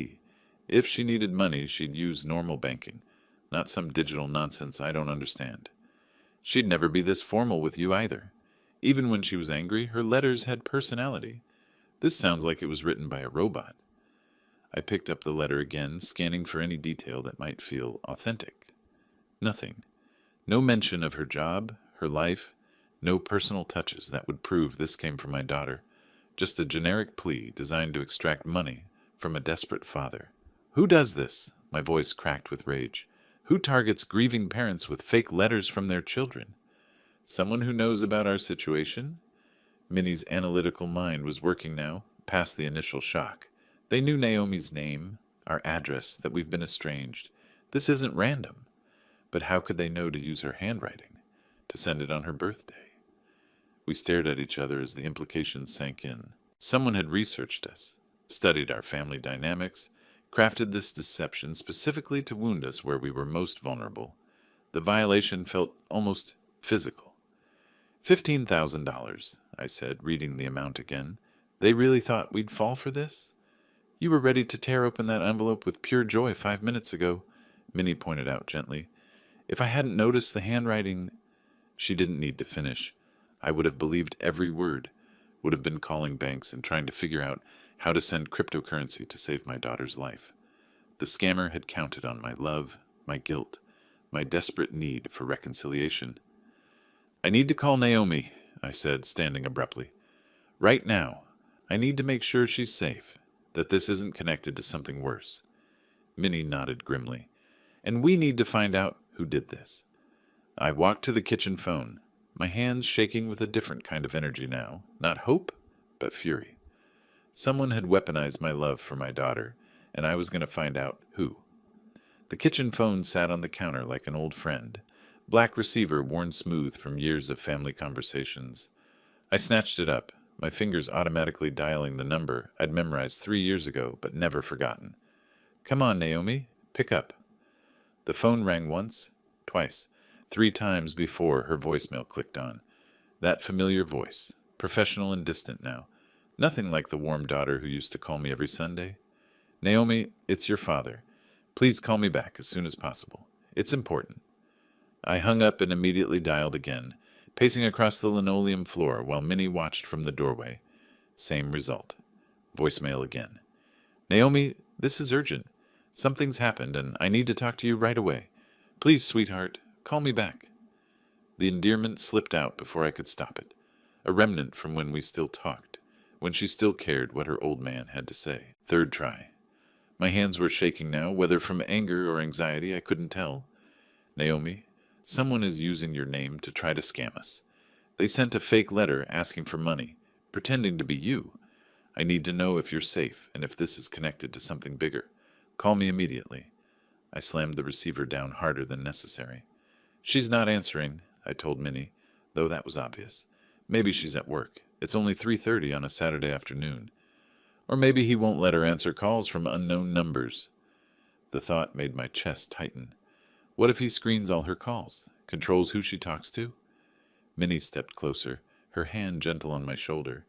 If she needed money, she'd use normal banking, not some digital nonsense I don't understand. She'd never be this formal with you either. Even when she was angry, her letters had personality. This sounds like it was written by a robot. I picked up the letter again, scanning for any detail that might feel authentic. Nothing. No mention of her job, her life, no personal touches that would prove this came from my daughter. Just a generic plea designed to extract money from a desperate father. Who does this? My voice cracked with rage. Who targets grieving parents with fake letters from their children? Someone who knows about our situation? Minnie's analytical mind was working now, past the initial shock. They knew Naomi's name, our address, that we've been estranged. This isn't random. But how could they know to use her handwriting, to send it on her birthday? We stared at each other as the implications sank in. Someone had researched us, studied our family dynamics, crafted this deception specifically to wound us where we were most vulnerable. The violation felt almost physical. $15,000, I said, reading the amount again. They really thought we'd fall for this? You were ready to tear open that envelope with pure joy 5 minutes ago, Minnie pointed out gently. If I hadn't noticed the handwriting... She didn't need to finish. I would have believed every word, would have been calling banks and trying to figure out how to send cryptocurrency to save my daughter's life. The scammer had counted on my love, my guilt, my desperate need for reconciliation. I need to call Naomi, I said, standing abruptly. Right now. I need to make sure she's safe, that this isn't connected to something worse. Minnie nodded grimly. And we need to find out who did this. I walked to the kitchen phone, my hands shaking with a different kind of energy now, not hope, but fury. Someone had weaponized my love for my daughter, and I was going to find out who. The kitchen phone sat on the counter like an old friend, black receiver worn smooth from years of family conversations. I snatched it up, my fingers automatically dialing the number I'd memorized 3 years ago but never forgotten. Come on, Naomi, pick up. The phone rang once, twice, 3 times before her voicemail clicked on. That familiar voice, professional and distant now. Nothing like the warm daughter who used to call me every Sunday. Naomi, it's your father. Please call me back as soon as possible. It's important. I hung up and immediately dialed again, pacing across the linoleum floor while Minnie watched from the doorway. Same result. Voicemail again. Naomi, this is urgent. Something's happened, and I need to talk to you right away. Please, sweetheart, call me back. The endearment slipped out before I could stop it, a remnant from when we still talked, when she still cared what her old man had to say. Third try. My hands were shaking now, whether from anger or anxiety, I couldn't tell. Naomi, someone is using your name to try to scam us. They sent a fake letter asking for money, pretending to be you. I need to know if you're safe and if this is connected to something bigger. Call me immediately. I slammed the receiver down harder than necessary. She's not answering, I told Minnie, though that was obvious. Maybe she's at work. It's only 3:30 on a Saturday afternoon. Or maybe he won't let her answer calls from unknown numbers. The thought made my chest tighten. What if he screens all her calls, controls who she talks to? Minnie stepped closer, her hand gentle on my shoulder.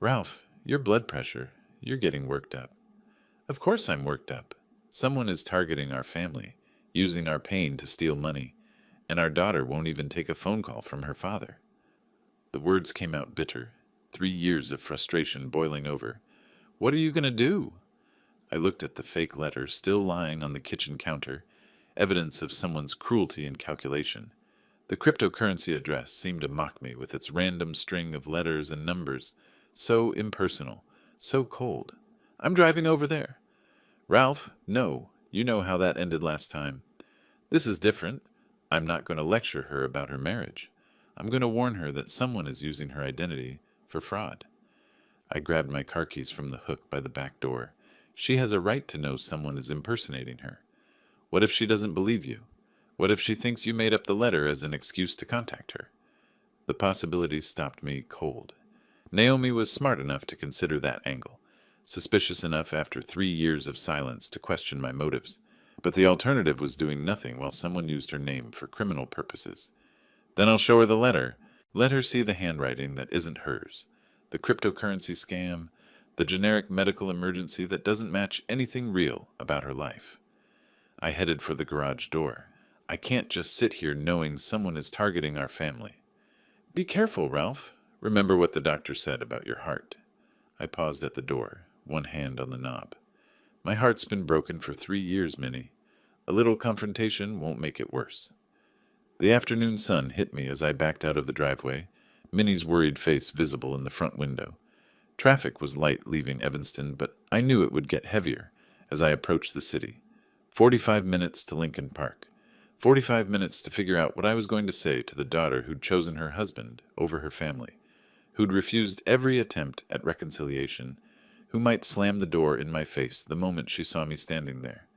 Ralph, your blood pressure. You're getting worked up. Of course I'm worked up. Someone is targeting our family, using our pain to steal money, and our daughter won't even take a phone call from her father. The words came out bitter, 3 years of frustration boiling over. What are you going to do? I looked at the fake letter still lying on the kitchen counter, evidence of someone's cruelty and calculation. The cryptocurrency address seemed to mock me with its random string of letters and numbers, so impersonal, so cold. I'm driving over there. Ralph, no, you know how that ended last time. This is different. I'm not going to lecture her about her marriage. I'm going to warn her that someone is using her identity for fraud. I grabbed my car keys from the hook by the back door. She has a right to know someone is impersonating her. What if she doesn't believe you? What if she thinks you made up the letter as an excuse to contact her? The possibilities stopped me cold. Naomi was smart enough to consider that angle, suspicious enough after 3 years of silence to question my motives. But the alternative was doing nothing while someone used her name for criminal purposes. Then I'll show her the letter. Let her see the handwriting that isn't hers, the cryptocurrency scam, the generic medical emergency that doesn't match anything real about her life. I headed for the garage door. I can't just sit here knowing someone is targeting our family. Be careful, Ralph. Remember what the doctor said about your heart. I paused at the door, one hand on the knob. My heart's been broken for 3 years, Minnie. A little confrontation won't make it worse. The afternoon sun hit me as I backed out of the driveway, Minnie's worried face visible in the front window. Traffic was light leaving Evanston, but I knew it would get heavier as I approached the city. 45 minutes to Lincoln Park. 45 minutes to figure out what I was going to say to the daughter who'd chosen her husband over her family, who'd refused every attempt at reconciliation, who might slam the door in my face the moment she saw me standing there.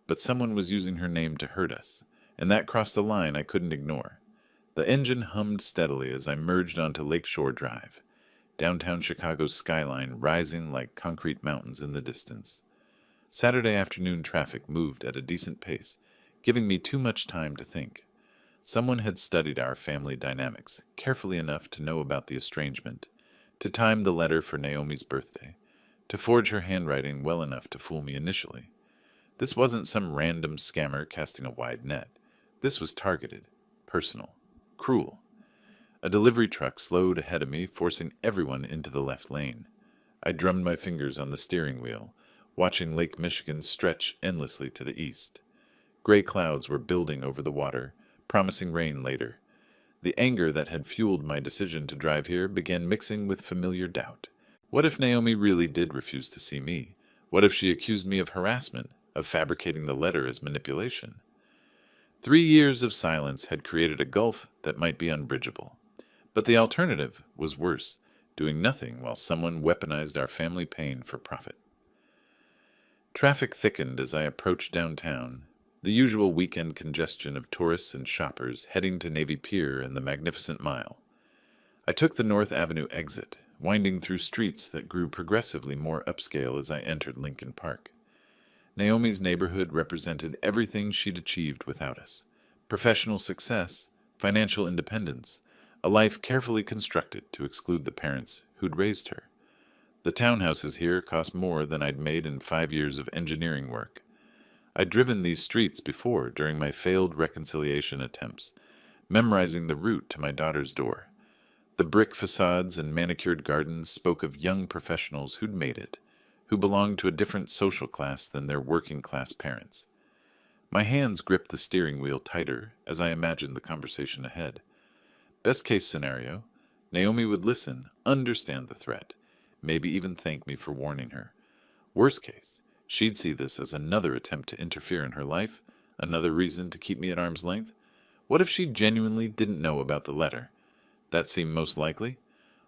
But someone was using her name to hurt us, and that crossed a line I couldn't ignore. The engine hummed steadily as I merged onto Lakeshore Drive, downtown Chicago's skyline rising like concrete mountains in the distance. Saturday afternoon traffic moved at a decent pace, giving me too much time to think. Someone had studied our family dynamics carefully enough to know about the estrangement, to time the letter for Naomi's birthday, to forge her handwriting well enough to fool me initially. This wasn't some random scammer casting a wide net. This was targeted, personal, cruel. A delivery truck slowed ahead of me, forcing everyone into the left lane. I drummed my fingers on the steering wheel, watching Lake Michigan stretch endlessly to the east. Gray clouds were building over the water, promising rain later. The anger that had fueled my decision to drive here began mixing with familiar doubt. What if Naomi really did refuse to see me? What if she accused me of harassment, of fabricating the letter as manipulation? 3 years of silence had created a gulf that might be unbridgeable. But the alternative was worse, doing nothing while someone weaponized our family pain for profit. Traffic thickened as I approached downtown, the usual weekend congestion of tourists and shoppers heading to Navy Pier and the Magnificent Mile. I took the North Avenue exit, winding through streets that grew progressively more upscale as I entered Lincoln Park. Naomi's neighborhood represented everything she'd achieved without us: professional success, financial independence, a life carefully constructed to exclude the parents who'd raised her. The townhouses here cost more than I'd made in 5 years of engineering work. I'd driven these streets before during my failed reconciliation attempts, memorizing the route to my daughter's door. The brick facades and manicured gardens spoke of young professionals who'd made it, who belonged to a different social class than their working-class parents. My hands gripped the steering wheel tighter as I imagined the conversation ahead. Best case scenario, Naomi would listen, understand the threat, maybe even thank me for warning her. Worst case, she'd see this as another attempt to interfere in her life, another reason to keep me at arm's length. What if she genuinely didn't know about the letter? That seemed most likely.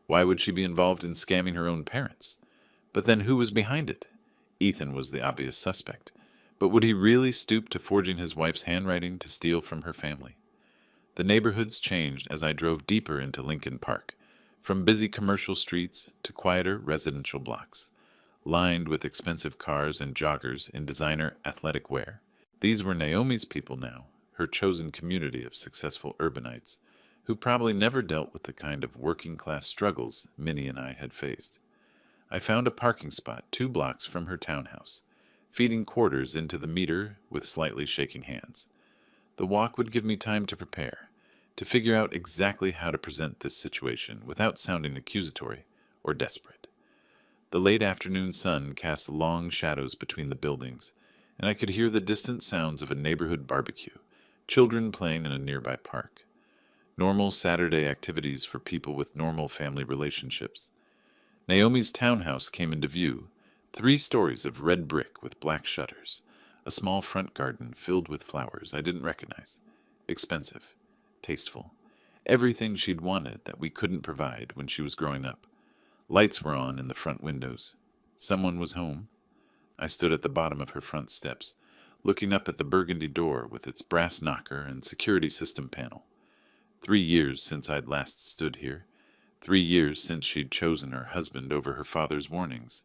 Why would she be involved in scamming her own parents? But then who was behind it? Ethan was the obvious suspect. But would he really stoop to forging his wife's handwriting to steal from her family? The neighborhoods changed as I drove deeper into Lincoln Park, from busy commercial streets to quieter residential blocks, lined with expensive cars and joggers in designer athletic wear. These were Naomi's people now, her chosen community of successful urbanites, who probably never dealt with the kind of working-class struggles Minnie and I had faced. I found a parking spot 2 blocks from her townhouse, feeding quarters into the meter with slightly shaking hands. The walk would give me time to prepare, to figure out exactly how to present this situation without sounding accusatory or desperate. The late afternoon sun cast long shadows between the buildings, and I could hear the distant sounds of a neighborhood barbecue, children playing in a nearby park. Normal Saturday activities for people with normal family relationships. Naomi's townhouse came into view, 3 stories of red brick with black shutters, a small front garden filled with flowers I didn't recognize. Expensive, tasteful, everything she'd wanted that we couldn't provide when she was growing up. Lights were on in the front windows. Someone was home. I stood at the bottom of her front steps, looking up at the burgundy door with its brass knocker and security system panel. 3 years since I'd last stood here. 3 years since she'd chosen her husband over her father's warnings.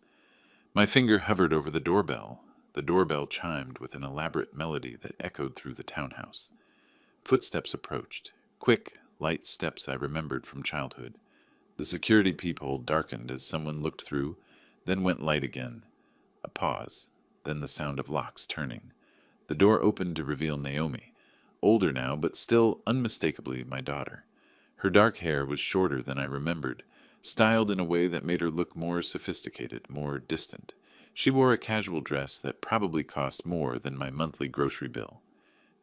My finger hovered over the doorbell. The doorbell chimed with an elaborate melody that echoed through the townhouse. Footsteps approached, quick, light steps I remembered from childhood. The security peephole darkened as someone looked through, then went light again. A pause, then the sound of locks turning. The door opened to reveal Naomi, older now, but still unmistakably my daughter. Her dark hair was shorter than I remembered, styled in a way that made her look more sophisticated, more distant. She wore a casual dress that probably cost more than my monthly grocery bill.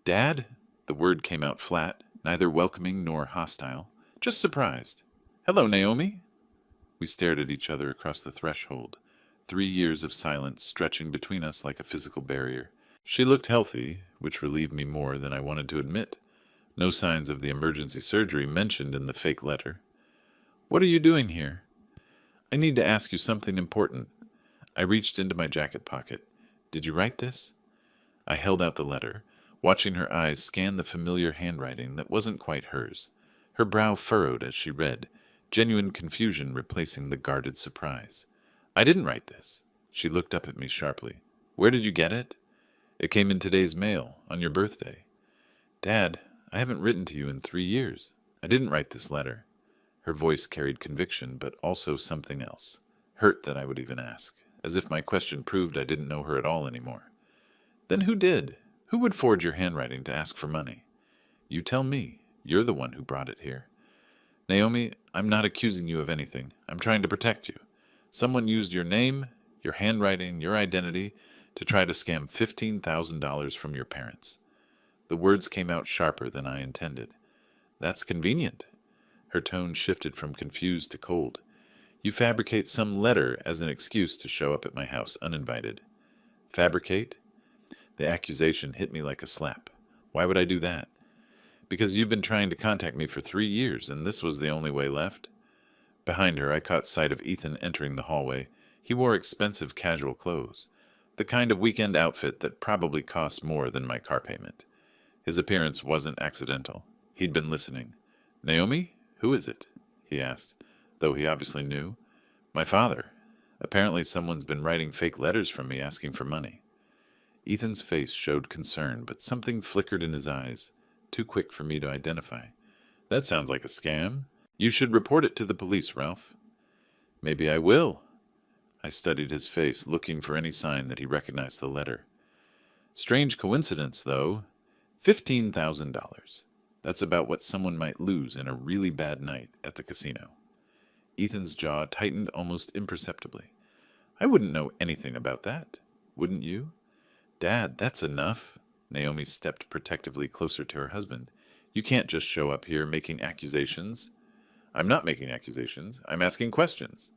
"Dad?" The word came out flat, neither welcoming nor hostile, just surprised. "Hello, Naomi." We stared at each other across the threshold, 3 years of silence stretching between us like a physical barrier. She looked healthy, which relieved me more than I wanted to admit. No signs of the emergency surgery mentioned in the fake letter. "What are you doing here?" "I need to ask you something important." I reached into my jacket pocket. "Did you write this?" I held out the letter, watching her eyes scan the familiar handwriting that wasn't quite hers. Her brow furrowed as she read, genuine confusion replacing the guarded surprise. "I didn't write this." She looked up at me sharply. "Where did you get it?" "It came in today's mail, on your birthday." "Dad, I haven't written to you in 3 years. I didn't write this letter." Her voice carried conviction, but also something else. Hurt that I would even ask, as if my question proved I didn't know her at all anymore. "Then who did? Who would forge your handwriting to ask for money?" "You tell me. You're the one who brought it here." "Naomi, I'm not accusing you of anything. I'm trying to protect you. Someone used your name, your handwriting, your identity, to try to scam $15,000 from your parents." The words came out sharper than I intended. "That's convenient." Her tone shifted from confused to cold. "You fabricate some letter as an excuse to show up at my house uninvited." "Fabricate?" The accusation hit me like a slap. Why would I do that? "Because you've been trying to contact me for 3 years, and this was the only way left." Behind her, I caught sight of Ethan entering the hallway. He wore expensive casual clothes, the kind of weekend outfit that probably cost more than my car payment. His appearance wasn't accidental. He'd been listening. "Naomi? Who is it?" he asked, though he obviously knew. "My father. Apparently someone's been writing fake letters from me asking for money." Ethan's face showed concern, but something flickered in his eyes, too quick for me to identify. "That sounds like a scam. You should report it to the police, Ralph." "Maybe I will." I studied his face, looking for any sign that he recognized the letter. Strange coincidence, though. $15,000. That's about what someone might lose in a really bad night at the casino. Ethan's jaw tightened almost imperceptibly. I wouldn't know anything about that. Wouldn't you? Dad, that's enough. Naomi stepped protectively closer to her husband. You can't just show up here making accusations. I'm not making accusations. I'm asking questions.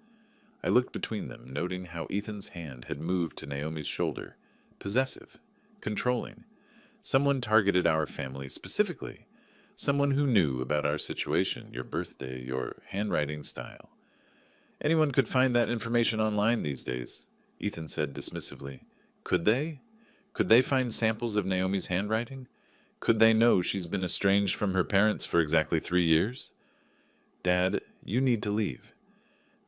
I looked between them, noting how Ethan's hand had moved to Naomi's shoulder. Possessive. Controlling. Someone targeted our family specifically. Someone who knew about our situation, your birthday, your handwriting style. Anyone could find that information online these days, Ethan said dismissively. Could they? Could they find samples of Naomi's handwriting? Could they know she's been estranged from her parents for exactly 3 years? Dad, you need to leave.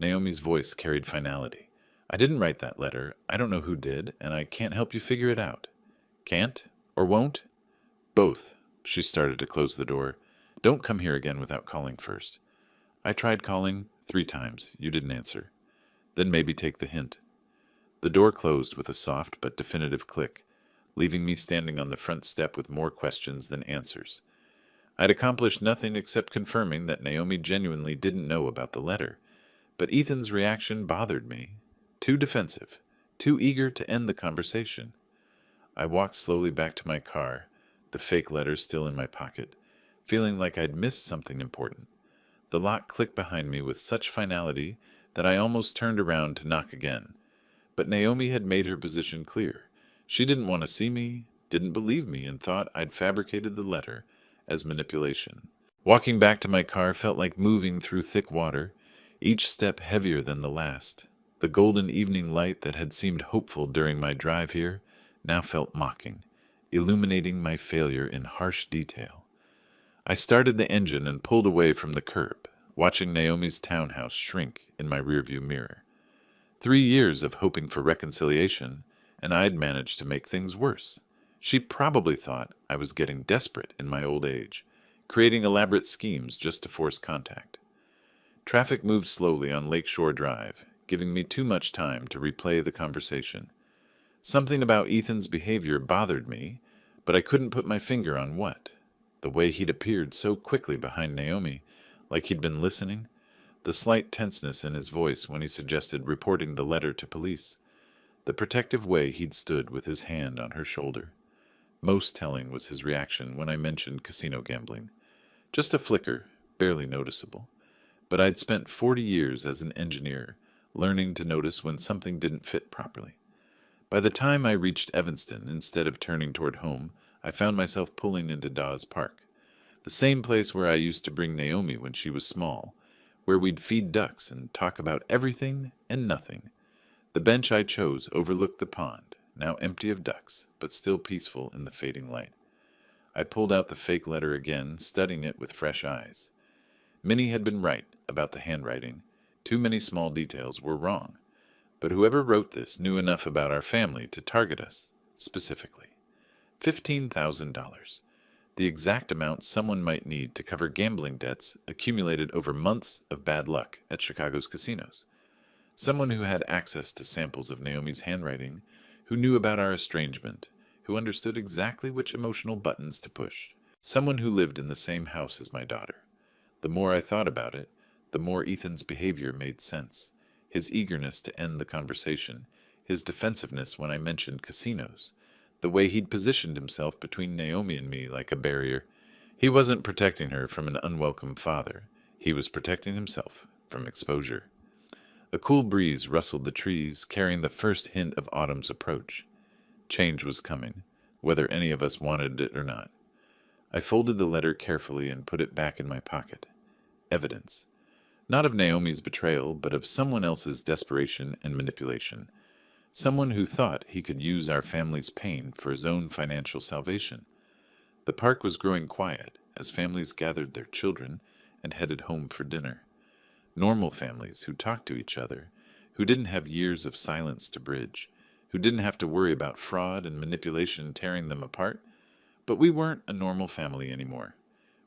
Naomi's voice carried finality. I didn't write that letter. I don't know who did, and I can't help you figure it out. Can't? Or won't? Both. She started to close the door. Don't come here again without calling first. I tried calling 3 times. You didn't answer. Then maybe take the hint. The door closed with a soft but definitive click, leaving me standing on the front step with more questions than answers. I'd accomplished nothing except confirming that Naomi genuinely didn't know about the letter, but Ethan's reaction bothered me. Too defensive, too eager to end the conversation. I walked slowly back to my car, the fake letter still in my pocket, feeling like I'd missed something important. The lock clicked behind me with such finality that I almost turned around to knock again. But Naomi had made her position clear. She didn't want to see me, didn't believe me, and thought I'd fabricated the letter as manipulation. Walking back to my car felt like moving through thick water, each step heavier than the last. The golden evening light that had seemed hopeful during my drive here now felt mocking, illuminating my failure in harsh detail. I started the engine and pulled away from the curb, watching Naomi's townhouse shrink in my rearview mirror. 3 years of hoping for reconciliation, and I'd managed to make things worse. She probably thought I was getting desperate in my old age, creating elaborate schemes just to force contact. Traffic moved slowly on Lakeshore Drive, giving me too much time to replay the conversation. Something about Ethan's behavior bothered me, but I couldn't put my finger on what. The way he'd appeared so quickly behind Naomi, like he'd been listening, the slight tenseness in his voice when he suggested reporting the letter to police, the protective way he'd stood with his hand on her shoulder. Most telling was his reaction when I mentioned casino gambling. Just a flicker, barely noticeable. But I'd spent 40 years as an engineer, learning to notice when something didn't fit properly. By the time I reached Evanston, instead of turning toward home, I found myself pulling into Dawes Park, the same place where I used to bring Naomi when she was small, where we'd feed ducks and talk about everything and nothing. The bench I chose overlooked the pond, now empty of ducks, but still peaceful in the fading light. I pulled out the fake letter again, studying it with fresh eyes. Minnie had been right about the handwriting. Too many small details were wrong. But whoever wrote this knew enough about our family to target us, specifically. $15,000. The exact amount someone might need to cover gambling debts accumulated over months of bad luck at Chicago's casinos. Someone who had access to samples of Naomi's handwriting, who knew about our estrangement, who understood exactly which emotional buttons to push. Someone who lived in the same house as my daughter. The more I thought about it, the more Ethan's behavior made sense. His eagerness to end the conversation, his defensiveness when I mentioned casinos, the way he'd positioned himself between Naomi and me like a barrier. He wasn't protecting her from an unwelcome father. He was protecting himself from exposure. A cool breeze rustled the trees, carrying the first hint of autumn's approach. Change was coming, whether any of us wanted it or not. I folded the letter carefully and put it back in my pocket. Evidence. Not of Naomi's betrayal, but of someone else's desperation and manipulation. Someone who thought he could use our family's pain for his own financial salvation. The park was growing quiet as families gathered their children and headed home for dinner. Normal families who talked to each other, who didn't have years of silence to bridge, who didn't have to worry about fraud and manipulation tearing them apart. But we weren't a normal family anymore.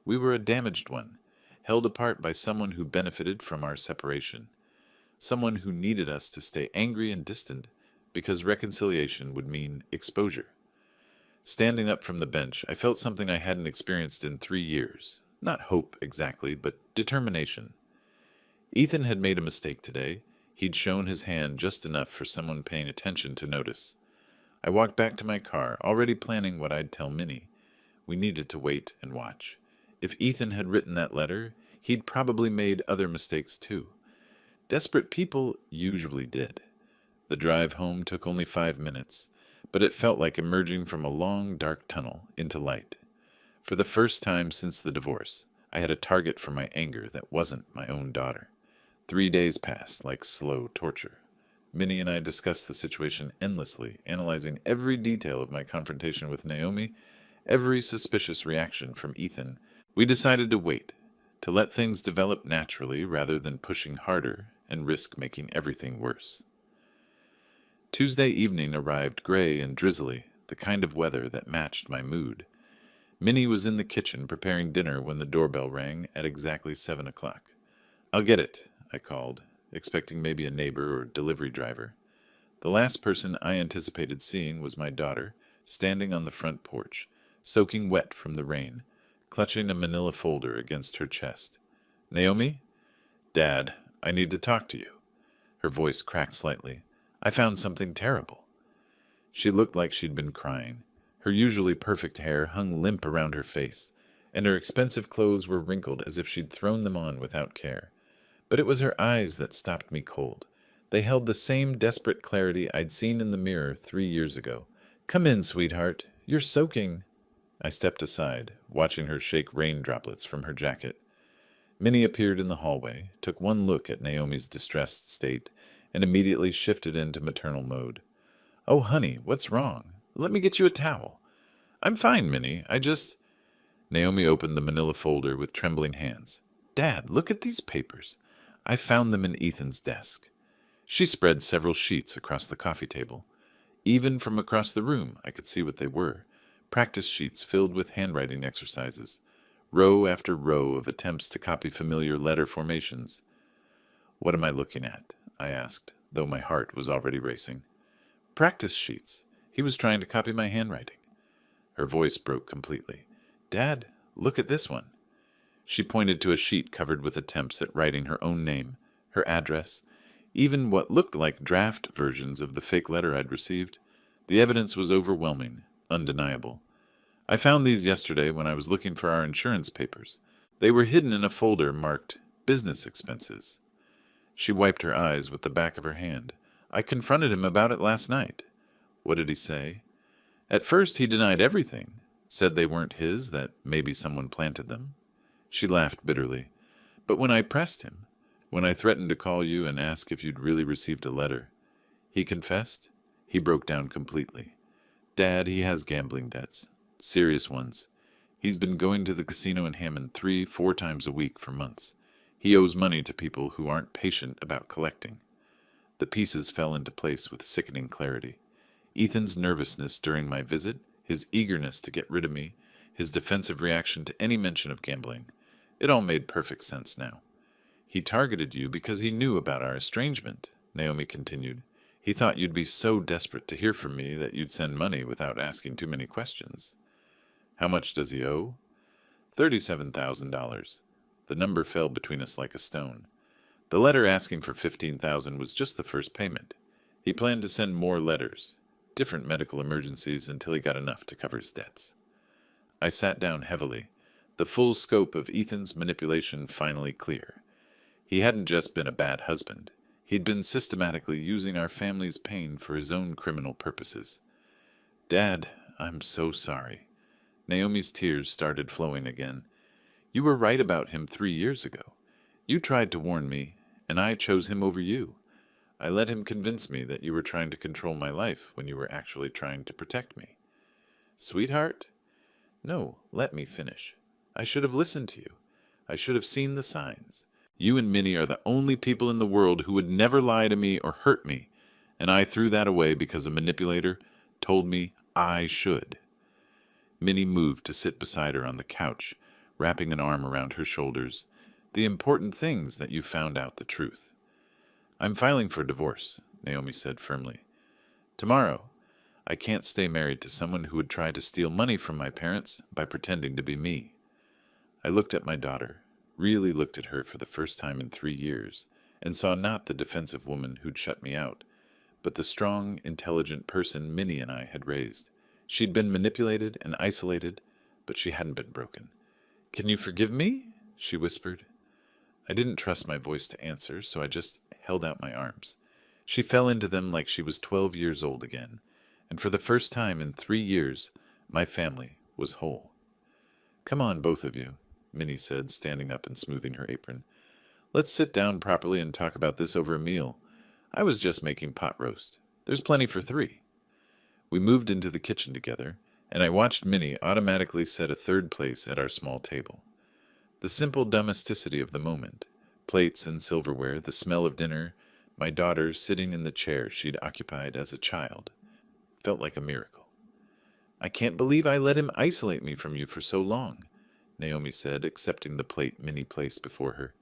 We were a damaged one, held apart by someone who benefited from our separation, someone who needed us to stay angry and distant because reconciliation would mean exposure. Standing up from the bench, I felt something I hadn't experienced in 3 years. Not hope exactly, but determination. Ethan had made a mistake today. He'd shown his hand just enough for someone paying attention to notice. I walked back to my car, already planning what I'd tell Minnie. We needed to wait and watch. If Ethan had written that letter, he'd probably made other mistakes too. Desperate people usually did. The drive home took only 5 minutes, but it felt like emerging from a long, dark tunnel into light. For the first time since the divorce, I had a target for my anger that wasn't my own daughter. 3 days passed like slow torture. Minnie and I discussed the situation endlessly, analyzing every detail of my confrontation with Naomi, every suspicious reaction from Ethan. We decided to wait, to let things develop naturally rather than pushing harder and risk making everything worse. Tuesday evening arrived gray and drizzly, the kind of weather that matched my mood. Minnie was in the kitchen preparing dinner when the doorbell rang at exactly 7 o'clock. "I'll get it," I called, expecting maybe a neighbor or delivery driver. The last person I anticipated seeing was my daughter, standing on the front porch, soaking wet from the rain, clutching a manila folder against her chest. "Naomi?" "Dad, I need to talk to you." Her voice cracked slightly. "I found something terrible." She looked like she'd been crying. Her usually perfect hair hung limp around her face, and her expensive clothes were wrinkled as if she'd thrown them on without care. But it was her eyes that stopped me cold. They held the same desperate clarity I'd seen in the mirror 3 years ago. "Come in, sweetheart. You're soaking." I stepped aside, watching her shake rain droplets from her jacket. Minnie appeared in the hallway, took one look at Naomi's distressed state, and immediately shifted into maternal mode. "Oh, honey, what's wrong? Let me get you a towel." "I'm fine, Minnie. Naomi opened the manila folder with trembling hands. "Dad, look at these papers. I found them in Ethan's desk." She spread several sheets across the coffee table. Even from across the room, I could see what they were. Practice sheets filled with handwriting exercises. Row after row of attempts to copy familiar letter formations. "What am I looking at?" I asked, though my heart was already racing. "Practice sheets. He was trying to copy my handwriting." Her voice broke completely. "Dad, look at this one." She pointed to a sheet covered with attempts at writing her own name, her address, even what looked like draft versions of the fake letter I'd received. The evidence was overwhelming, undeniable. "I found these yesterday when I was looking for our insurance papers. They were hidden in a folder marked business expenses." She wiped her eyes with the back of her hand. "I confronted him about it last night." "What did he say?" "At first he denied everything. Said they weren't his, that maybe someone planted them." She laughed bitterly. "But when I pressed him, when I threatened to call you and ask if you'd really received a letter, he confessed." He broke down completely. "Dad, he has gambling debts. Serious ones. He's been going to the casino in Hammond 3-4 times a week for months. He owes money to people who aren't patient about collecting." The pieces fell into place with sickening clarity. Ethan's nervousness during my visit, his eagerness to get rid of me, his defensive reaction to any mention of gambling. It all made perfect sense now. "He targeted you because he knew about our estrangement," Naomi continued. "He thought you'd be so desperate to hear from me that you'd send money without asking too many questions." "How much does he owe?" $37,000. The number fell between us like a stone. The letter asking for $15,000 was just the first payment. He planned to send more letters, different medical emergencies, until he got enough to cover his debts. I sat down heavily, the full scope of Ethan's manipulation finally clear. He hadn't just been a bad husband. He'd been systematically using our family's pain for his own criminal purposes. "Dad, I'm so sorry." Naomi's tears started flowing again. "You were right about him 3 years ago. You tried to warn me, and I chose him over you. I let him convince me that you were trying to control my life when you were actually trying to protect me." "Sweetheart?" "No, let me finish. I should have listened to you. I should have seen the signs. You and Minnie are the only people in the world who would never lie to me or hurt me, and I threw that away because a manipulator told me I should." Minnie moved to sit beside her on the couch, wrapping an arm around her shoulders. "The important thing's that you found out the truth." "I'm filing for divorce," Naomi said firmly. "Tomorrow." I can't stay married to someone who would try to steal money from my parents by pretending to be me. I looked at my daughter, really looked at her for the first time in 3 years, and saw not the defensive woman who'd shut me out, but the strong, intelligent person Minnie and I had raised. She'd been manipulated and isolated, but she hadn't been broken. "Can you forgive me?" she whispered. I didn't trust my voice to answer, so I just held out my arms. She fell into them like she was 12 years old again, and for the first time in 3 years, my family was whole. "Come on, both of you," Minnie said, standing up and smoothing her apron. "Let's sit down properly and talk about this over a meal. I was just making pot roast. There's plenty for 3. We moved into the kitchen together, and I watched Minnie automatically set a third place at our small table. The simple domesticity of the moment, plates and silverware, the smell of dinner, my daughter sitting in the chair she'd occupied as a child, felt like a miracle. "I can't believe I let him isolate me from you for so long," Naomi said, accepting the plate Minnie placed before her.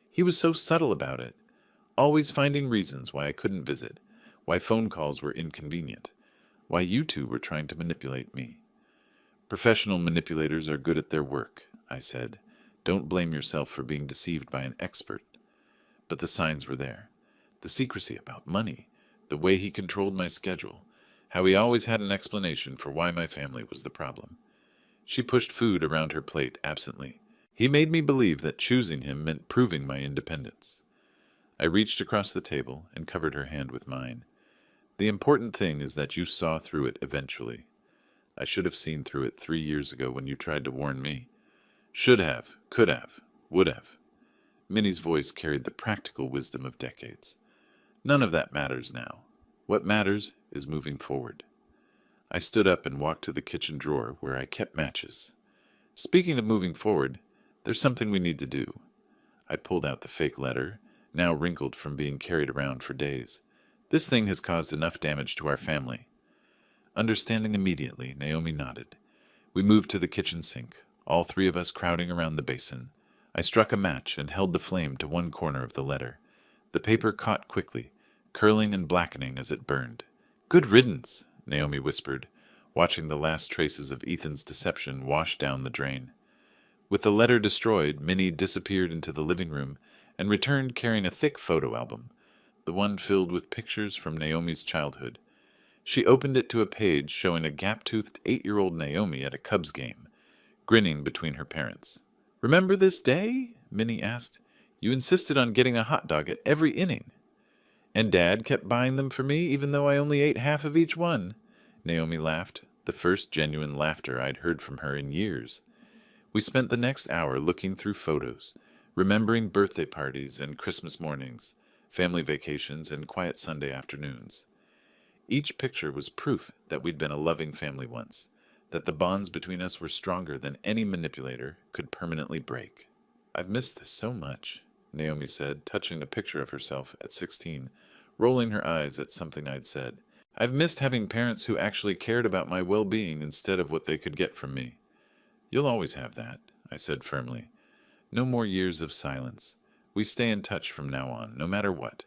"He was so subtle about it, always finding reasons why I couldn't visit, why phone calls were inconvenient, why you two were trying to manipulate me." "Professional manipulators are good at their work," I said. "Don't blame yourself for being deceived by an expert." But the signs were there. The secrecy about money, the way he controlled my schedule, how he always had an explanation for why my family was the problem. She pushed food around her plate absently. "He made me believe that choosing him meant proving my independence." I reached across the table and covered her hand with mine. "The important thing is that you saw through it eventually. I should have seen through it 3 years ago when you tried to warn me. Should have, could have, would have." Minnie's voice carried the practical wisdom of decades. "None of that matters now. What matters is moving forward." I stood up and walked to the kitchen drawer where I kept matches. "Speaking of moving forward, there's something we need to do." I pulled out the fake letter, now wrinkled from being carried around for days. "This thing has caused enough damage to our family." Understanding immediately, Naomi nodded. We moved to the kitchen sink, all 3 of us crowding around the basin. I struck a match and held the flame to one corner of the letter. The paper caught quickly, curling and blackening as it burned. "Good riddance," Naomi whispered, watching the last traces of Ethan's deception wash down the drain. With the letter destroyed, Minnie disappeared into the living room and returned carrying a thick photo album, the one filled with pictures from Naomi's childhood. She opened it to a page showing a gap-toothed 8-year-old Naomi at a Cubs game, grinning between her parents. "Remember this day?" Minnie asked. "You insisted on getting a hot dog at every inning." "And Dad kept buying them for me even though I only ate half of each one." Naomi laughed, the first genuine laughter I'd heard from her in years. We spent the next hour looking through photos, remembering birthday parties and Christmas mornings, family vacations and quiet Sunday afternoons. Each picture was proof that we'd been a loving family once, that the bonds between us were stronger than any manipulator could permanently break. "I've missed this so much," Naomi said, touching a picture of herself at 16, rolling her eyes at something I'd said. "I've missed having parents who actually cared about my well-being instead of what they could get from me." "You'll always have that," I said firmly. "No more years of silence. We stay in touch from now on, no matter what."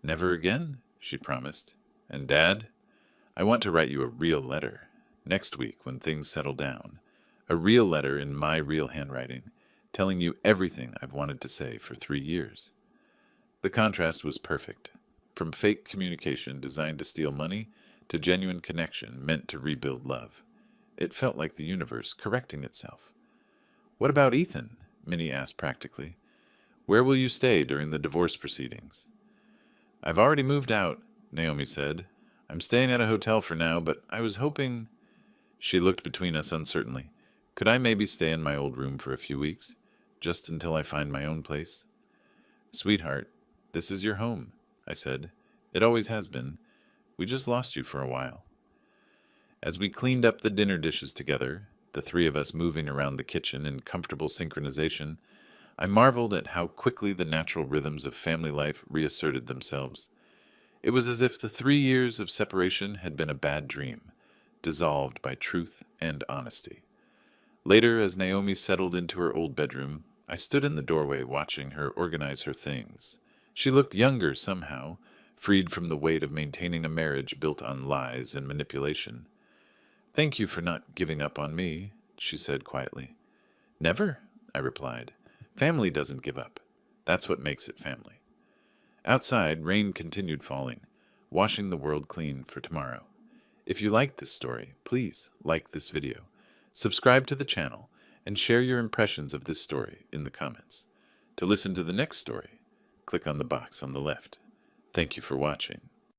"Never again," she promised. "And Dad, I want to write you a real letter, next week when things settle down. A real letter in my real handwriting, telling you everything I've wanted to say for 3 years." The contrast was perfect. From fake communication designed to steal money to genuine connection meant to rebuild love. It felt like the universe correcting itself. "What about Ethan?" Minnie asked practically. "Where will you stay during the divorce proceedings?" "I've already moved out," Naomi said. "I'm staying at a hotel for now, but I was hoping—" She looked between us uncertainly. "Could I maybe stay in my old room for a few weeks, just until I find my own place?" "Sweetheart, this is your home," I said. "It always has been. We just lost you for a while." As we cleaned up the dinner dishes together, the 3 of us moving around the kitchen in comfortable synchronization, I marveled at how quickly the natural rhythms of family life reasserted themselves. It was as if the 3 years of separation had been a bad dream, dissolved by truth and honesty. Later, as Naomi settled into her old bedroom, I stood in the doorway watching her organize her things. She looked younger somehow, freed from the weight of maintaining a marriage built on lies and manipulation. "Thank you for not giving up on me," she said quietly. "Never," I replied. "Family doesn't give up. That's what makes it family." Outside, rain continued falling, washing the world clean for tomorrow. If you liked this story, please like this video, subscribe to the channel, and share your impressions of this story in the comments. To listen to the next story, click on the box on the left. Thank you for watching.